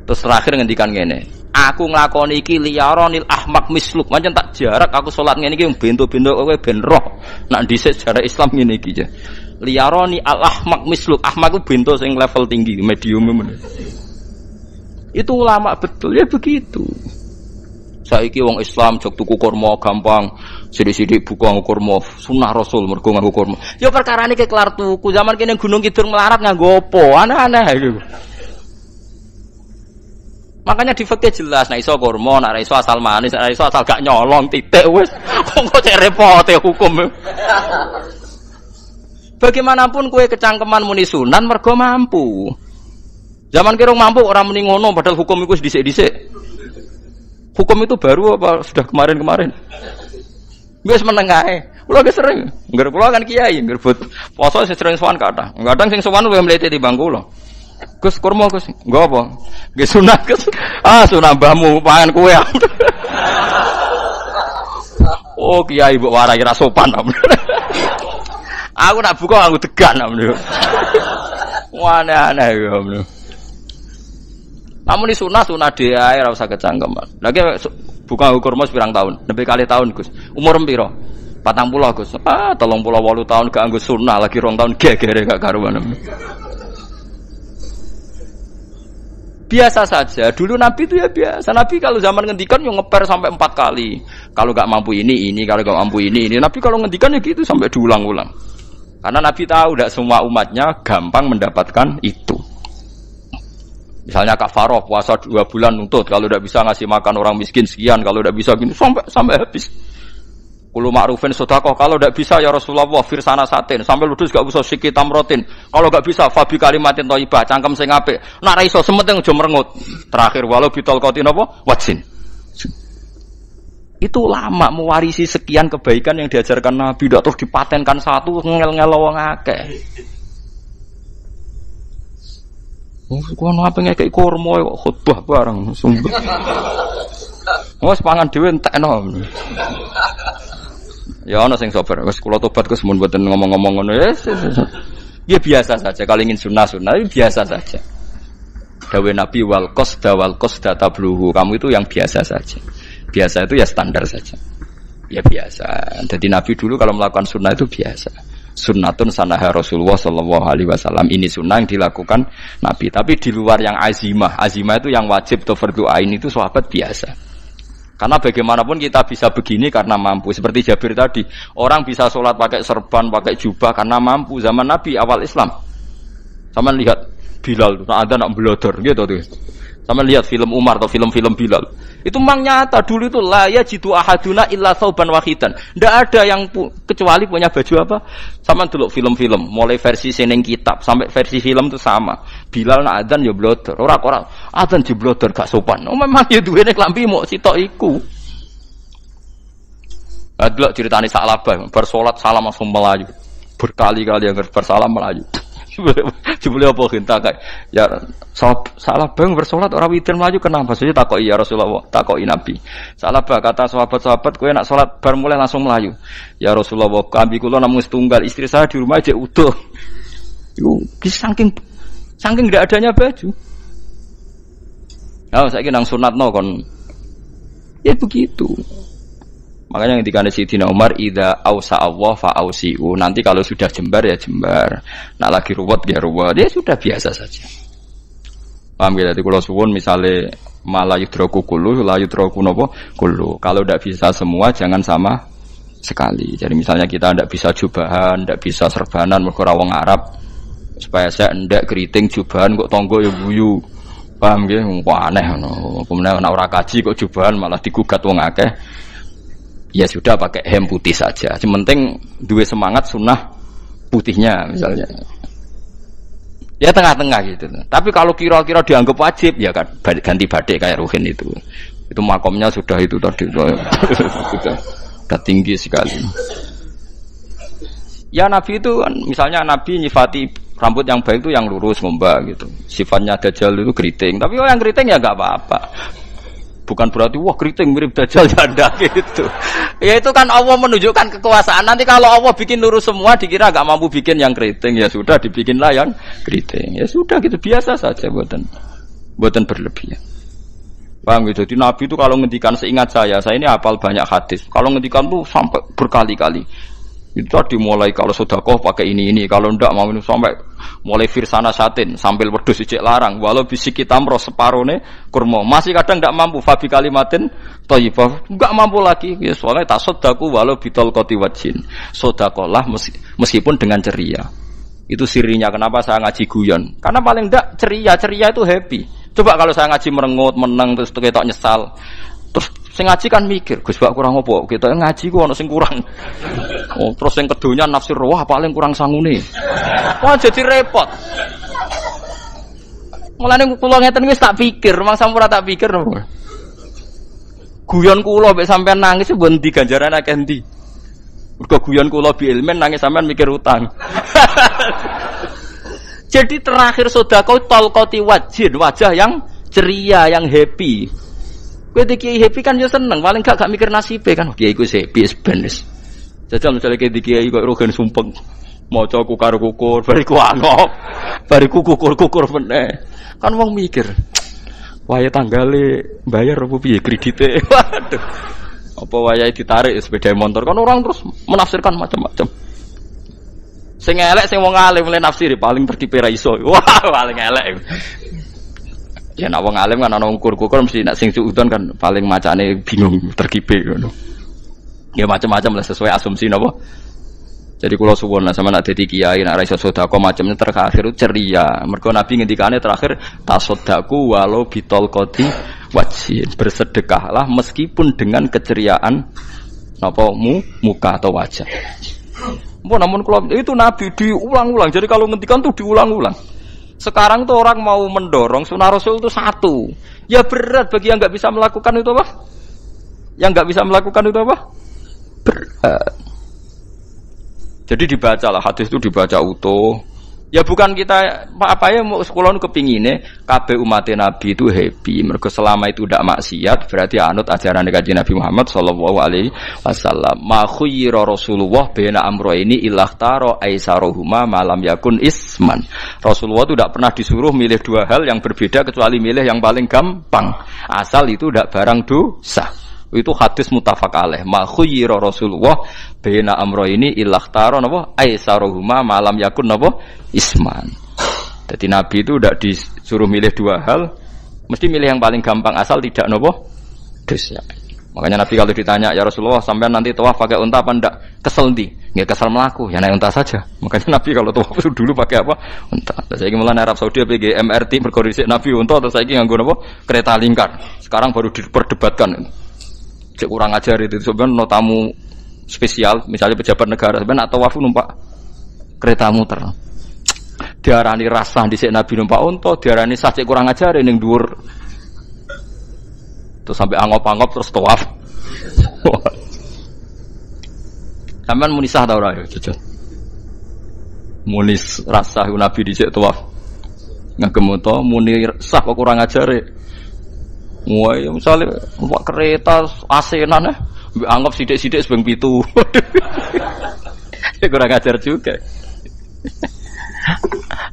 Terus terakhir ngendikan ngene, aku nglakoni iki liyaronil ahmak misluk, pancen tak jarak aku salat ngene iki bento-bento kowe ben roh. Nak dhisik sejarah Islam ngene iki aja. Liyaroni al ahmak misluk, ahmak ku bento sing level tinggi, medium men. Itu ulama betul ya begitu. Saiki wong Islam jog tuku kurma gampang, sithik-sithik buka kurma, sunah Rasul mergo nganggo kurma. Ya perkarane ke kelar tuku, zaman kene Gunung Kidul melarat nganggo apa? Aneh-aneh iku. Makanya di fikih jelas, nek iso kurma, nek iso asal manis, nek iso asal gak nyolong titik wis. Kok cek repote hukum. Bagaimanapun kowe kecangkeman muni sunan mergo mampu. Zaman kira mampu orang muni ngono padahal hukum iku dhisik-dhisik. Hukum itu baru apa sudah kemarin-kemarin? Wis meneng ae. Kula ge sering, ngger kula kan kiai, ngger poso sering sowan kathah. Kadang sing sowan luwih mlete timbang kula. Gus kurma Gus, nggo apa? Nggih sunat Gus. Ah sunah mbahmu pangan kowe. Oh kiai mbok warai ra sopan. Aku nak buka aku degan amne. Aneh-aneh ya amne. Namun di sunah dhewe ae ora usah kecangkeman. Lagi buka kurma pirang tahun? Lebih kali tahun Gus. Umur piro? 40 Gus. 38 tahun gak anggo sunah lagi 2 tahun gegere gak karuan. Biasa saja. Dulu Nabi itu ya biasa. Nabi kalau zaman ngendikan yang ngeper sampai 4 kali. Kalau gak mampu ini, kalau gak mampu ini. Nabi kalau ngendikan ya gitu sampai diulang-ulang. Karena Nabi tahu tidak semua umatnya gampang mendapatkan itu. Misalnya kafaroh puasa 2 bulan nuntut. Kalau tidak bisa ngasih makan orang miskin sekian. Kalau tidak bisa gini sampai habis. Kulo ma'rufin sedekah, kalau tidak bisa ya Rasulullah firsana satin, sampai ludus gak usah sikit tamrotin. Kalau gak bisa fabi kalimatin thayyibah, cangkem sing apik. Nek ra iso sementing aja merengut. Terakhir walau bitol qatin apa? Wajin. Itu lama mewarisi sekian kebaikan yang diajarkan Nabi, ndak terus dipatenkan satu ngel-ngel wong akeh. Kuwi apa ngekek kurma kok khutbah bareng sumpah. Wes pangan dhewe entekno. Ya ana sing sabar, wis kula tobat Gus mun mboten ngomong-ngomong ngono ya. Ya biasa saja kalau ingin sunah biasa saja. Dawe Nabi wal qasda tabluhu. Kamu itu yang biasa saja. Biasa itu ya standar saja. Ya biasa. Jadi Nabi dulu kalau melakukan sunnah itu biasa. Sunnatun sanaha Rasulullah sallallahu alaihi wasallam. Ini sunnah yang dilakukan Nabi. Tapi di luar yang azimah. Azimah itu yang wajib atau fardhu ain itu sahabat biasa. Karena bagaimanapun kita bisa begini karena mampu. Seperti Jabir tadi, orang bisa sholat pakai serban, pakai jubah karena mampu. Zaman Nabi awal Islam. Sama lihat Bilal, ada nak belodor gitu tuh. Sama lihat film Umar atau film-film Bilal. Itu memang nyata dulu itu la yajidu ahaduna illa thawban wahidan. Ndak ada yang kecuali punya baju apa? Sama dulu film-film, mulai versi seneng kitab sampai versi film itu sama. Bilal nak adzan ya blodor. Ora adzan jeblodor gak sopan. Oh memang ya duwene klambi mok sitok iku. Adlok ceritane Sa'labah, bar salat salam langsung melayu. Berkali-kali yang bersalam melayu. Jebule apa genta kayak ya salah bang bersolat orang witir melayu kenapa saja takoki ya Rasulullah, takoki Nabi. Salah bah kata sahabat-sahabat kowe nak salat bar mulai langsung melayu. Ya Rasulullah, kami kula namung setunggal, istri saya di rumah aja utuh. Iku saking tidak adanya baju. Nah, saiki nang sunatno kon. Ya begitu. Makanya ketika Sayyidina Umar idza ausa Allah fa ausiu. Nanti kalau sudah jembar ya jembar. Nak lagi ruwet ya ruwet. Dia sudah biasa saja. Paham ya? Jadi kalau suwun misalnya malah yudroku kullu, la yudroku nopo kullu. Kalau tidak bisa semua jangan sama sekali. Jadi misalnya kita tidak bisa jubahan, tidak bisa serbanan mergo ora wong Arab. Supaya saya ndak keriting jubahan kok tonggo ya guyu. Paham ya? Wah aneh ngono. Kemudian nek ora kaji kok jubahan malah digugat wong akeh. Ya sudah pakai hem putih saja. Yang penting dua semangat sunnah putihnya misalnya. Ya tengah-tengah gitu. Tapi kalau kira-kira dianggap wajib ya kan ganti batik kayak Ruhin itu. Itu makomnya sudah itu tadi sudah tinggi sekali. Ya Nabi itu kan misalnya Nabi nyifati rambut yang baik itu yang lurus ngombak gitu. Sifatnya Dajjal itu keriting. Tapi yang keriting ya enggak apa-apa. Bukan berarti wah keriting mirip Dajjal janda gitu. Ya itu kan Allah menunjukkan kekuasaan. Nanti kalau Allah bikin lurus semua dikira gak mampu bikin yang keriting, ya sudah dibikinlah yang keriting. Ya sudah gitu biasa saja buatan berlebihan. Paham gitu. Jadi Nabi itu kalau ngendikan seingat saya ini hafal banyak hadis. Kalau ngendikan tuh sampai berkali-kali. Itu tadi mulai kalau sedekah pakai ini, kalau ndak mau sampai mulai firsana satin sambil wedhus ijek larang walau bisik kitamro separone kurma masih kadang ndak mampu fabi kalimatin thayyibah enggak mampu lagi ya soalnya tasaddaku walau bitol qoti wajin sedekahlah meskipun dengan ceria. Itu sirinya kenapa saya ngaji guyon karena paling ndak ceria itu happy. Coba kalau saya ngaji merengut meneng terus ketok nyesal terus sing ngaji kan mikir, Gus bak kurang apa? Kita ngaji ku ana sing kurang. Oh, terus sing kedonya nafsir wah paling kurang sangune. Wah jadi repot. Mulane kula ngeten wis tak pikir, memang sampun tak pikir. Guyon kula mek sampean nangis mbon ndi ganjaran akeh ndi. Mergo guyon kula bi ilmen nangis sampean mikir utang. Jadi terakhir sedekah talqati wajhin, wajah yang ceria, yang happy. Kowe iki happy kan yo seneng, paling gak mikir nasibe kan. Kiai iku happy benes. Jajal misale kiai kok rogen sumpeng. Maca kukar kukur, bariku angop. Bariku kukur meneh. Kan wong mikir. Wae tanggale bayar opo piye kredite. Waduh. Apa wayahe ditarik sepeda motor kan orang terus menafsirkan macam-macam. Sing elek sing wong alim le nafsiri paling terkipe ra iso. Wah, paling elek. Ya nak wong alim kan ana ukur-ukur mesti nak sing suudon kan paling macane bingung terkipe ngono. Ya macam-macam lah sesuai asumsi napa. Jadi kula suwun lah sama nak dadi kiai nak ra iso sedekah macamnya terakhir ceria. Mergo Nabi ngendikane terakhir tasaddaku walau bitol qoti wajhin. Bersedekahlah meskipun dengan keceriaan napa muka atau wajah. Namun kalau itu Nabi diulang-ulang. Jadi kalau ngendikan tuh diulang-ulang. Sekarang tuh orang mau mendorong sunnah Rasul itu satu. Ya berat bagi yang nggak bisa melakukan itu apa? Yang nggak bisa melakukan itu apa? Berat. Jadi dibacalah hadis itu dibaca utuh. Ya bukan kita apa ya mau sekolah kepingine kabeh umat Nabi itu happy. Mergo selama itu tidak maksiat berarti anut ajaran Kanjeng Nabi Muhammad sallallahu alaihi wasallam. Ma khuyira Rasulullah baina amrayni ilakhtara aisaruhuma malam yakun isman. Rasulullah itu tidak pernah disuruh milih dua hal yang berbeda kecuali milih yang paling gampang. Asal itu tidak barang dosa. Itu hadis muttafaq alaih. Ma khuyira Rasulullah baina amrayni ilakhtara napa aisaruhuma malam yakun napa isman. Jadi Nabi itu tidak disuruh milih dua hal, mesti milih yang paling gampang asal tidak nopo dosa. Makanya Nabi kalau ditanya, ya Rasulullah sampai nanti tawaf pakai unta apa ndak? Kesel ndi? Nggih kesel melaku, ya naik unta saja. Makanya Nabi kalau tawaf dulu pakai apa? Unta. Terus saiki mulane Arab Saudi PG MRT mergo dhisik Nabi unta terus saiki nganggo napa? Kereta lingkar. Sekarang baru diperdebatkan. Cek kurang ajar itu sebenarnya no tamu spesial, misalnya pejabat negara sebenarnya atau tawaf numpak kereta muter. Diarani rasah dhisik Nabi numpak unta, diarani sah cek kurang ajar ning dhuwur. Terus sampai angop-angop terus tawaf. Sampeyan muni sah ta ora ya, jujur. Muni rasah Nabi dhisik tawaf. Ngagem unta muni sah kok kurang ajar. Wah, misalnya numpak kereta asenan anggap sithik-sithik sebeng 7. Kurang ajar juga.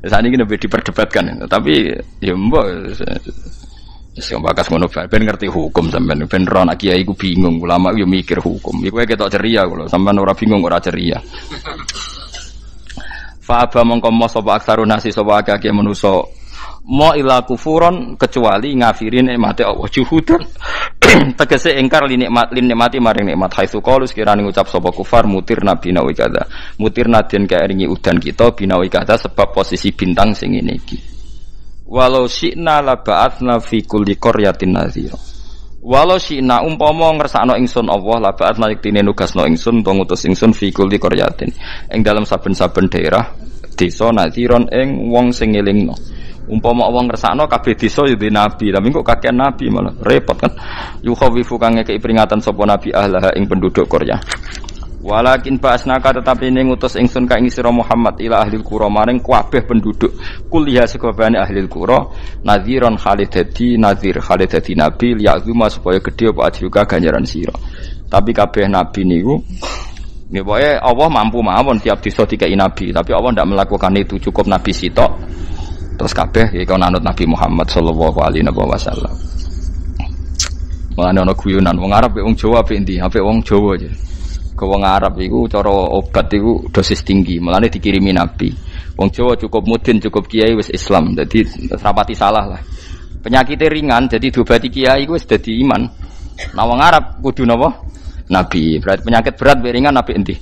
Saat ini lebih diperdebatkan, tapi ya mbok wis bakas ngono ben ngerti hukum sampean ben ro anak kiai ku bingung, ulama yo mikir hukum. Iku ketok ceria kula, sampean ora bingung ora ceria. Fa aba mongko mo sapa aksarun nasi sapa akeh manusa mo ila kufuron kecuali ngafirin nikmate Allah juhudan tegese ingkar li nikmati maring nikmat haitsu qalu sekirane ngucap sapa kufar mutir nabi nawi kada mutir nadien kaeringi udan kita binawi kada sebab posisi bintang sing ngene iki walau syi'na la ba'atsna fi kulli qaryatin nadhira walau syi'na umpama ngersakno ingsun Allah la ba'atsna yektine nugasno ingsun utawa ngutus ingsun fi kulli qaryatin ing dalam saben-saben daerah desa nadhiron ing wong sing ngelingno umpama wong ngersakno kabeh desa yo nabi, tapi kok kakek nabi malah repot kan. Yukhawifu kang ngekeki peringatan sapa nabi ahlah ing penduduk Korea. Walakin ba'asnaka tetapi ning ngutus ingsun ka ing sira Muhammad ila ahli qura maring kabeh penduduk kuliah sekabehane ahli qura nadhiron khalidati nadhir khalidati nabi liya'zuma supaya gedhe apa ajuka ganjaran sira. Tapi kabeh nabi niku nggih pokoke Allah mampu mawon tiap desa dikai nabi, tapi Allah ndak melakukan itu, cukup nabi sitok. Terus kabeh ya kau nanut Nabi Muhammad sallallahu alaihi wasallam. Mulane ana guyonan wong Arab mek wong Jawa apik endi? Apik wong Jawa aja. Ke wong Arab iku cara obat iku dosis tinggi, mulane dikirimi Nabi. Wong Jawa cukup mudin, cukup kiai wis Islam. Dadi rapati salah lah. Penyakitnya ringan jadi diobati kiai iku wis dadi iman. Nah wong Arab kudu napa? Nabi. Berarti penyakit berat mek ringan apik endi?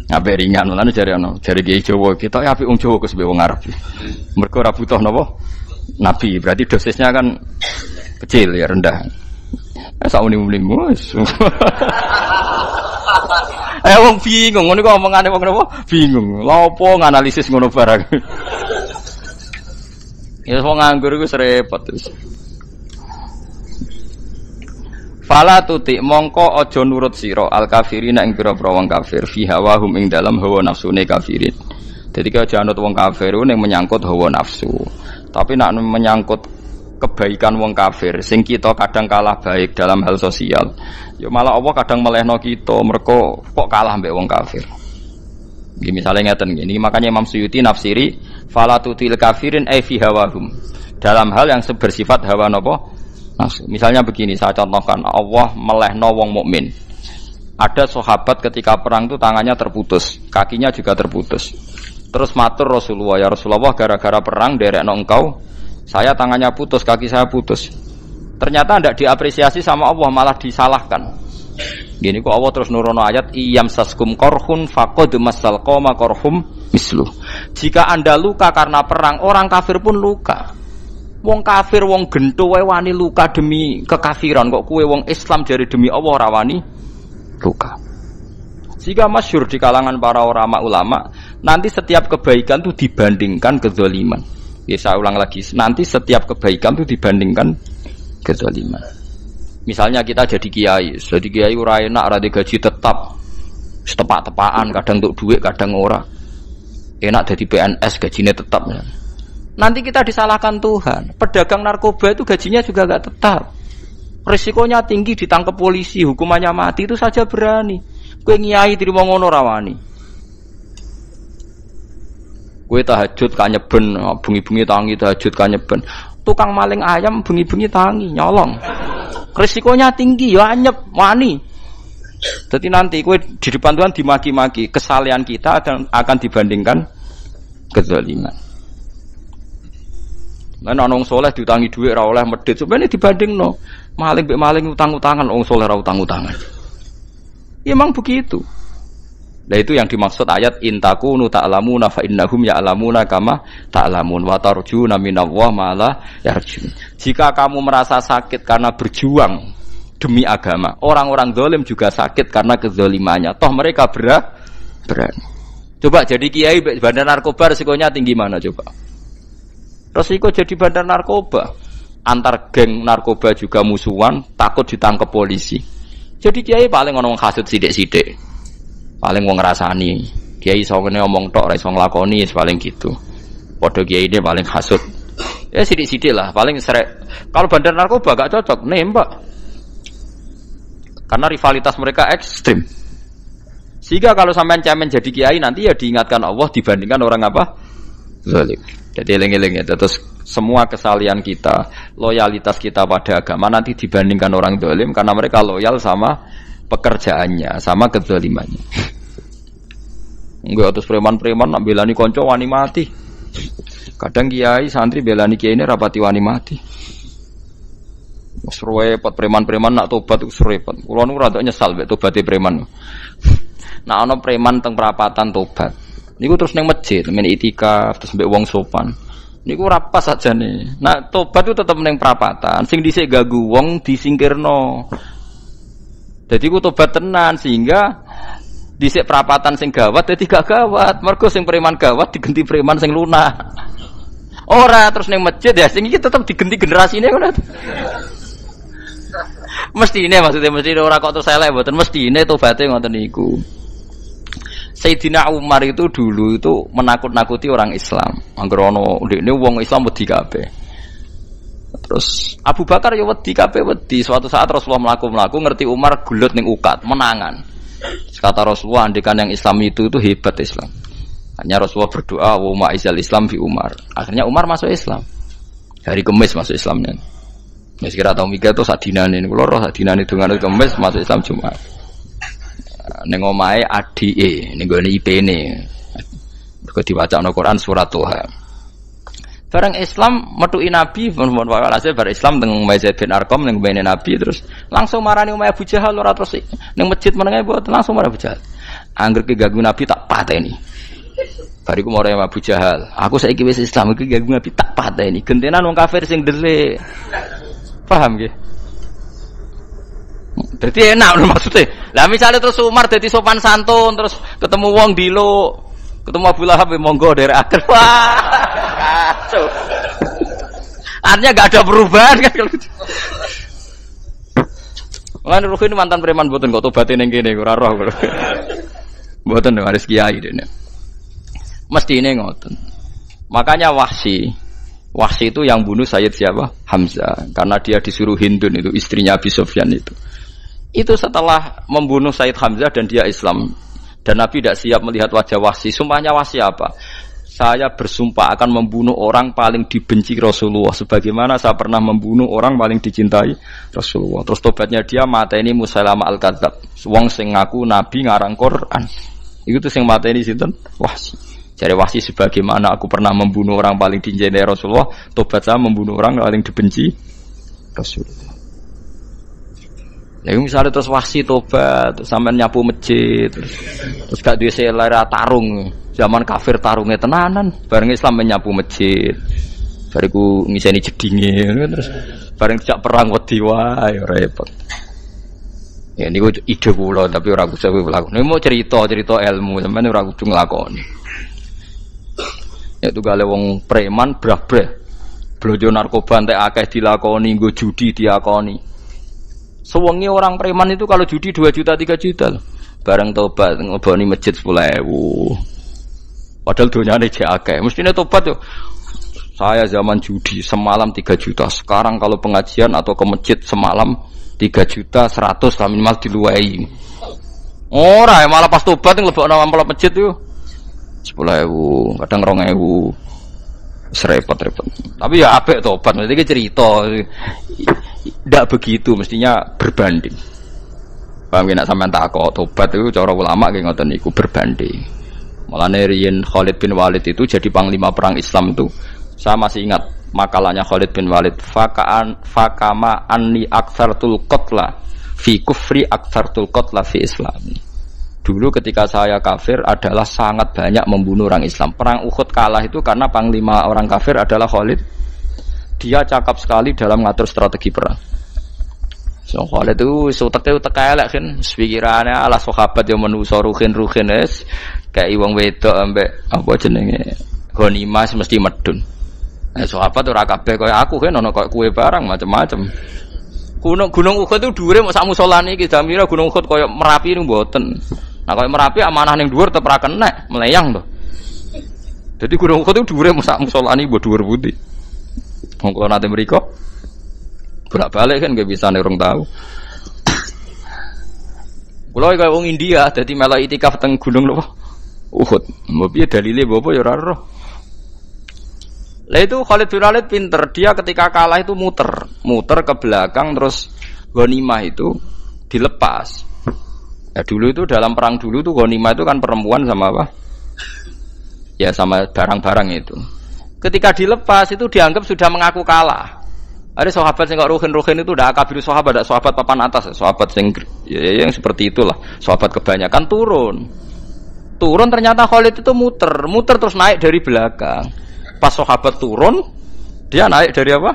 Apik ringan, lan jare kiai Jawa kita apik wong Jawa kus wong Arab. Mergo ora butuh napa? Nabi, berarti dosisnya kan kecil ya, rendah. Sauni-uni wis. Wong bingung, ngono kok omongane wong napa? Bingung. Lha opo nganalisis ngono barang. Ya wong nganggur iku repot terus. Fala tutik mongko aja nurut sira al kafirina ing pira-pira wong kafir fi hawahum ing dalam hawa nafsune kafirin. Dadi aja anut wong kafir ning menyangkut hawa nafsu. Tapi nek menyangkut kebaikan wong kafir sing kita kadang kalah baik dalam hal sosial, ya malah Allah kadang melehno kita mergo kok kalah mbek wong kafir. Nggih misale ngeten nggih, makanya Imam Suyuti nafsiri fala tutil kafirin ai fi hawahum. Dalam hal yang bersifat hawa napa? Nafsu. Misalnya begini, saya contohkan, Allah melehno wong mukmin. Ada sahabat ketika perang itu tangannya terputus, kakinya juga terputus. Terus matur Rasulullah, ya Rasulullah gara-gara perang derekno engkau, saya tangannya putus, kaki saya putus. Ternyata tidak diapresiasi sama Allah, malah disalahkan. Gini kok Allah terus nurono ayat iyam saskum korhun faqad masal qoma korhum misluh. Jika Anda luka karena perang, orang kafir pun luka. Wong kafir, wong gento wae wani luka demi kekafiran, kok kuwe wong Islam jare demi Allah ora wani luka. Jika masyhur di kalangan para ulama, nanti setiap kebaikan itu dibandingkan kezaliman. Ya saya ulang lagi, nanti setiap kebaikan itu dibandingkan kezaliman. Misalnya kita jadi kiai ora enak, ora gaji tetap, setepak-tepaan, kadang untuk duit, kadang ora. Enak jadi PNS gajinya tetap. Nanti kita disalahkan Tuhan. Pedagang narkoba itu gajinya juga enggak tetap. Risikonya tinggi, ditangkap polisi, hukumannya mati, itu saja berani. Kowe ngiyai trimo ngono rawani. Kowe tahajud kanyeben, bengi-bengi tangi tahajud kanyeben. Tukang maling ayam bengi-bengi tangi nyolong. Risikonya tinggi ya anyep wani. Jadi nanti kowe di depan Tuhan dimaki-maki, kesalehan kita akan dibandingkan kezaliman. Lan ana wong saleh diutangi dhuwit ora oleh medhit, sebenarnya dibandingno. Maling mbek maling utang-utangan, wong saleh ora utang-utangan. Ya memang begitu. Nah itu yang dimaksud ayat intakunu ta'lamuna fa innahum ya'lamuna kama ta'lamun wa tarjuna minallah ma la yarjun. Jika kamu merasa sakit karena berjuang demi agama, orang-orang zalim juga sakit karena kezalimannya. Toh mereka berani. Coba jadi kiai bandar narkoba resikonya tinggi mana coba? Resiko jadi bandar narkoba, antar geng narkoba juga musuhan, takut ditangkap polisi. Jadi kiai paling ngomong hasud sidik-sidik, paling wong ngrasani. Kiai iso ngene omong tok, ora iso nglakoni, paling gitu. Padha kiai ini paling hasud. Ya sidik-sidik lah, paling serek. Kalau bandar narkoba gak cocok, nembak. Karena rivalitas mereka ekstrim. Sehingga kalau sampean cemen jadi kiai nanti ya diingatkan Allah dibandingkan orang apa? Zalim. Jadi eling-eling ya. Terus semua kesalian kita, loyalitas kita pada agama nanti dibandingkan orang zalim karena mereka loyal sama pekerjaannya, sama kezalimannya. Enggak terus preman-preman nak belani konco wani mati. Kadang kiai santri belani kiai ini rapati wani mati. Wis repot preman-preman nak tobat wis repot. Kula nu rada nyesal mek tobaté preman. Nak ana preman teng perapatan tobat. Niku terus neng masjid, men itikaf, terus mbek wong sopan. Niku ora pas ajane. Nah, tobat itu tetep neng perapatan. Sing dhisik gagu wong disingkirno. Dadi ku tobat tenan sehingga dhisik perapatan sing gawat dadi gak gawat. Mergo sing preman gawat diganti preman sing lunak. Ora terus neng masjid ya sing iki tetep diganti generasine ngono. Mestine maksudnya mesti ora kok terus elek mboten mestine tobaté ngoten niku. Sayyidina Umar itu dulu itu menakut-nakuti orang Islam. Angger ana ndekne wong Islam wedi kabeh. Terus Abu Bakar ya wedi kabeh wedi. Suatu saat Rasulullah mlaku-mlaku ngerti Umar gulut ning ukat, menangan. Kata Rasulullah andikan yang Islam itu hebat Islam. Hanya Rasulullah berdoa wa ma'izal Islam fi Umar. Akhirnya Umar masuk Islam. Hari Kamis masuk Islamnya. Wis kira tau mikir to sadinane kula roh sadinane dongane Kamis masuk Islam Jumat. Ning omahe adike ning gone IP-ne. Mergo diwacana Quran surat Toha. Bareng Islam metuki Nabi, mohon walhasil bar Islam teng Zaid bin Arqam ning mbene Nabi terus langsung marani omahe Abu Jahal ora terus ning masjid menenge mboten langsung marani Abu Jahal. Angger ki ganggu Nabi tak pateni. Bariku marani Abu Jahal, aku saiki wis Islam iki ganggu Nabi tak pateni. Gentenan wong kafir sing delik. Paham nggih? Jadi enak lho maksudnya. Lah misalnya terus Umar dadi sopan santun terus ketemu wong dilo, ketemu Abu Lahab monggo derek akhir. Wah. Kacau. Artinya enggak ada perubahan kan kalau gitu. Lan Ruhin mantan preman mboten kok tobaté ning kene ora roh kok. Mboten harus kiai dene. Mestine ngoten. Makanya Wahsy itu yang bunuh Sayyid siapa? Hamzah. Karena dia disuruh Hindun itu istrinya Abi Sufyan itu. Itu setelah membunuh Sayyid Hamzah dan dia Islam. Dan Nabi tidak siap melihat wajah Wahsy. Sumpahnya Wahsy apa? Saya bersumpah akan membunuh orang paling dibenci Rasulullah. Sebagaimana saya pernah membunuh orang paling dicintai Rasulullah. Terus tobatnya dia mateni Musailamah al-Kadzab. Wong sing ngaku Nabi ngarang Quran. Itu tuh sing mateni sinten? Wahsy. Jadi Wahsy sebagaimana aku pernah membunuh orang paling dicintai Rasulullah. Tobat saya membunuh orang paling dibenci Rasulullah. Lha misalnya terus Wahsy tobat, sampean nyapu masjid, terus gak duwe selera tarung. Zaman kafir tarungnya tenanan, bareng Islam menyapu masjid. Bariku ngiseni jedinge terus bareng dijak perang wedi wae repot. Ya niku ide kula tapi ora kudu nglakoni. Nek mau cerita ilmu sampean ora kudu nglakoni. Ya tugale wong preman brah-brah. Blojo narkoba entek akeh dilakoni, nggo judi diakoni. Sewengi orang preman itu kalau judi 2 juta 3 juta loh. Bareng tobat ngeboni masjid 10.000. Padahal dunyane jek akeh. Mestine tobat yo. Saya zaman judi semalam 3 juta. Sekarang kalau pengajian atau ke masjid semalam 3 juta 100 lah minimal diluwai. Ora malah pas tobat nglebokno amplop masjid yo. 10.000, kadang 2.000. Serepot-repot. Tapi ya apik tobat, mesti iki cerita. Ndak begitu, mestinya berbanding. Paham nek sampean takok tobat itu cara ulama nggih ngoten niku berbanding. Mulane riyen Khalid bin Walid itu jadi panglima perang Islam itu. Saya masih ingat makalahnya Khalid bin Walid, fakama anni aktsartul qatla fi kufri aktsartul qatla fi islami. Dulu ketika saya kafir adalah sangat banyak membunuh orang Islam. Perang Uhud kalah itu karena panglima orang kafir adalah Khalid. Dia cakap sekali dalam ngatur strategi perang. So Khalid itu utek elek kan, pikirannya ala sahabat yang menuso ruhin es kayak wong wedok ambek apa jenenge ghanimah mesti medun. Sahabat ora kabeh kaya aku kan ono kaya kue barang macam-macam. Gunung Uhud itu dhuwure mok sak musolane iki Jamira Gunung Uhud kaya Merapi niku mboten. Nah kalau Merapi amanah ning dhuwur tetep ra kenek, meleyang to. Jadi Gunung Uhud itu dhuwure sak musolane mbok dhuwur pundi. Wong kula nate mriko bolak-balik kan nggak bisa nek urung tahu. Kula kaya wong India dadi melok itikaf teng gunung lho. Uhud. Mbok piye dalile mbok apa ya ora roh. Lah itu Khalid bin Walid pinter, dia ketika kalah itu muter ke belakang terus ghanimah itu dilepas. Ya dulu itu dalam perang dulu tuh ghanimah itu kan perempuan sama apa? Ya sama barang-barang itu. Ketika dilepas itu dianggap sudah mengaku kalah. Ada sahabat yang kok ruhin itu udah akabir sahabat, ada sahabat papan atas, sahabat yang seperti itulah. Sahabat kebanyakan turun ternyata Khalid itu muter terus naik dari belakang. Pas sahabat turun, dia naik dari apa?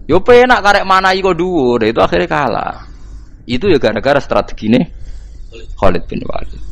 Yo penak karek mana iko dhuwur, itu akhirnya kalah. Itu ya gara-gara strategi nih Khalid bin Walid.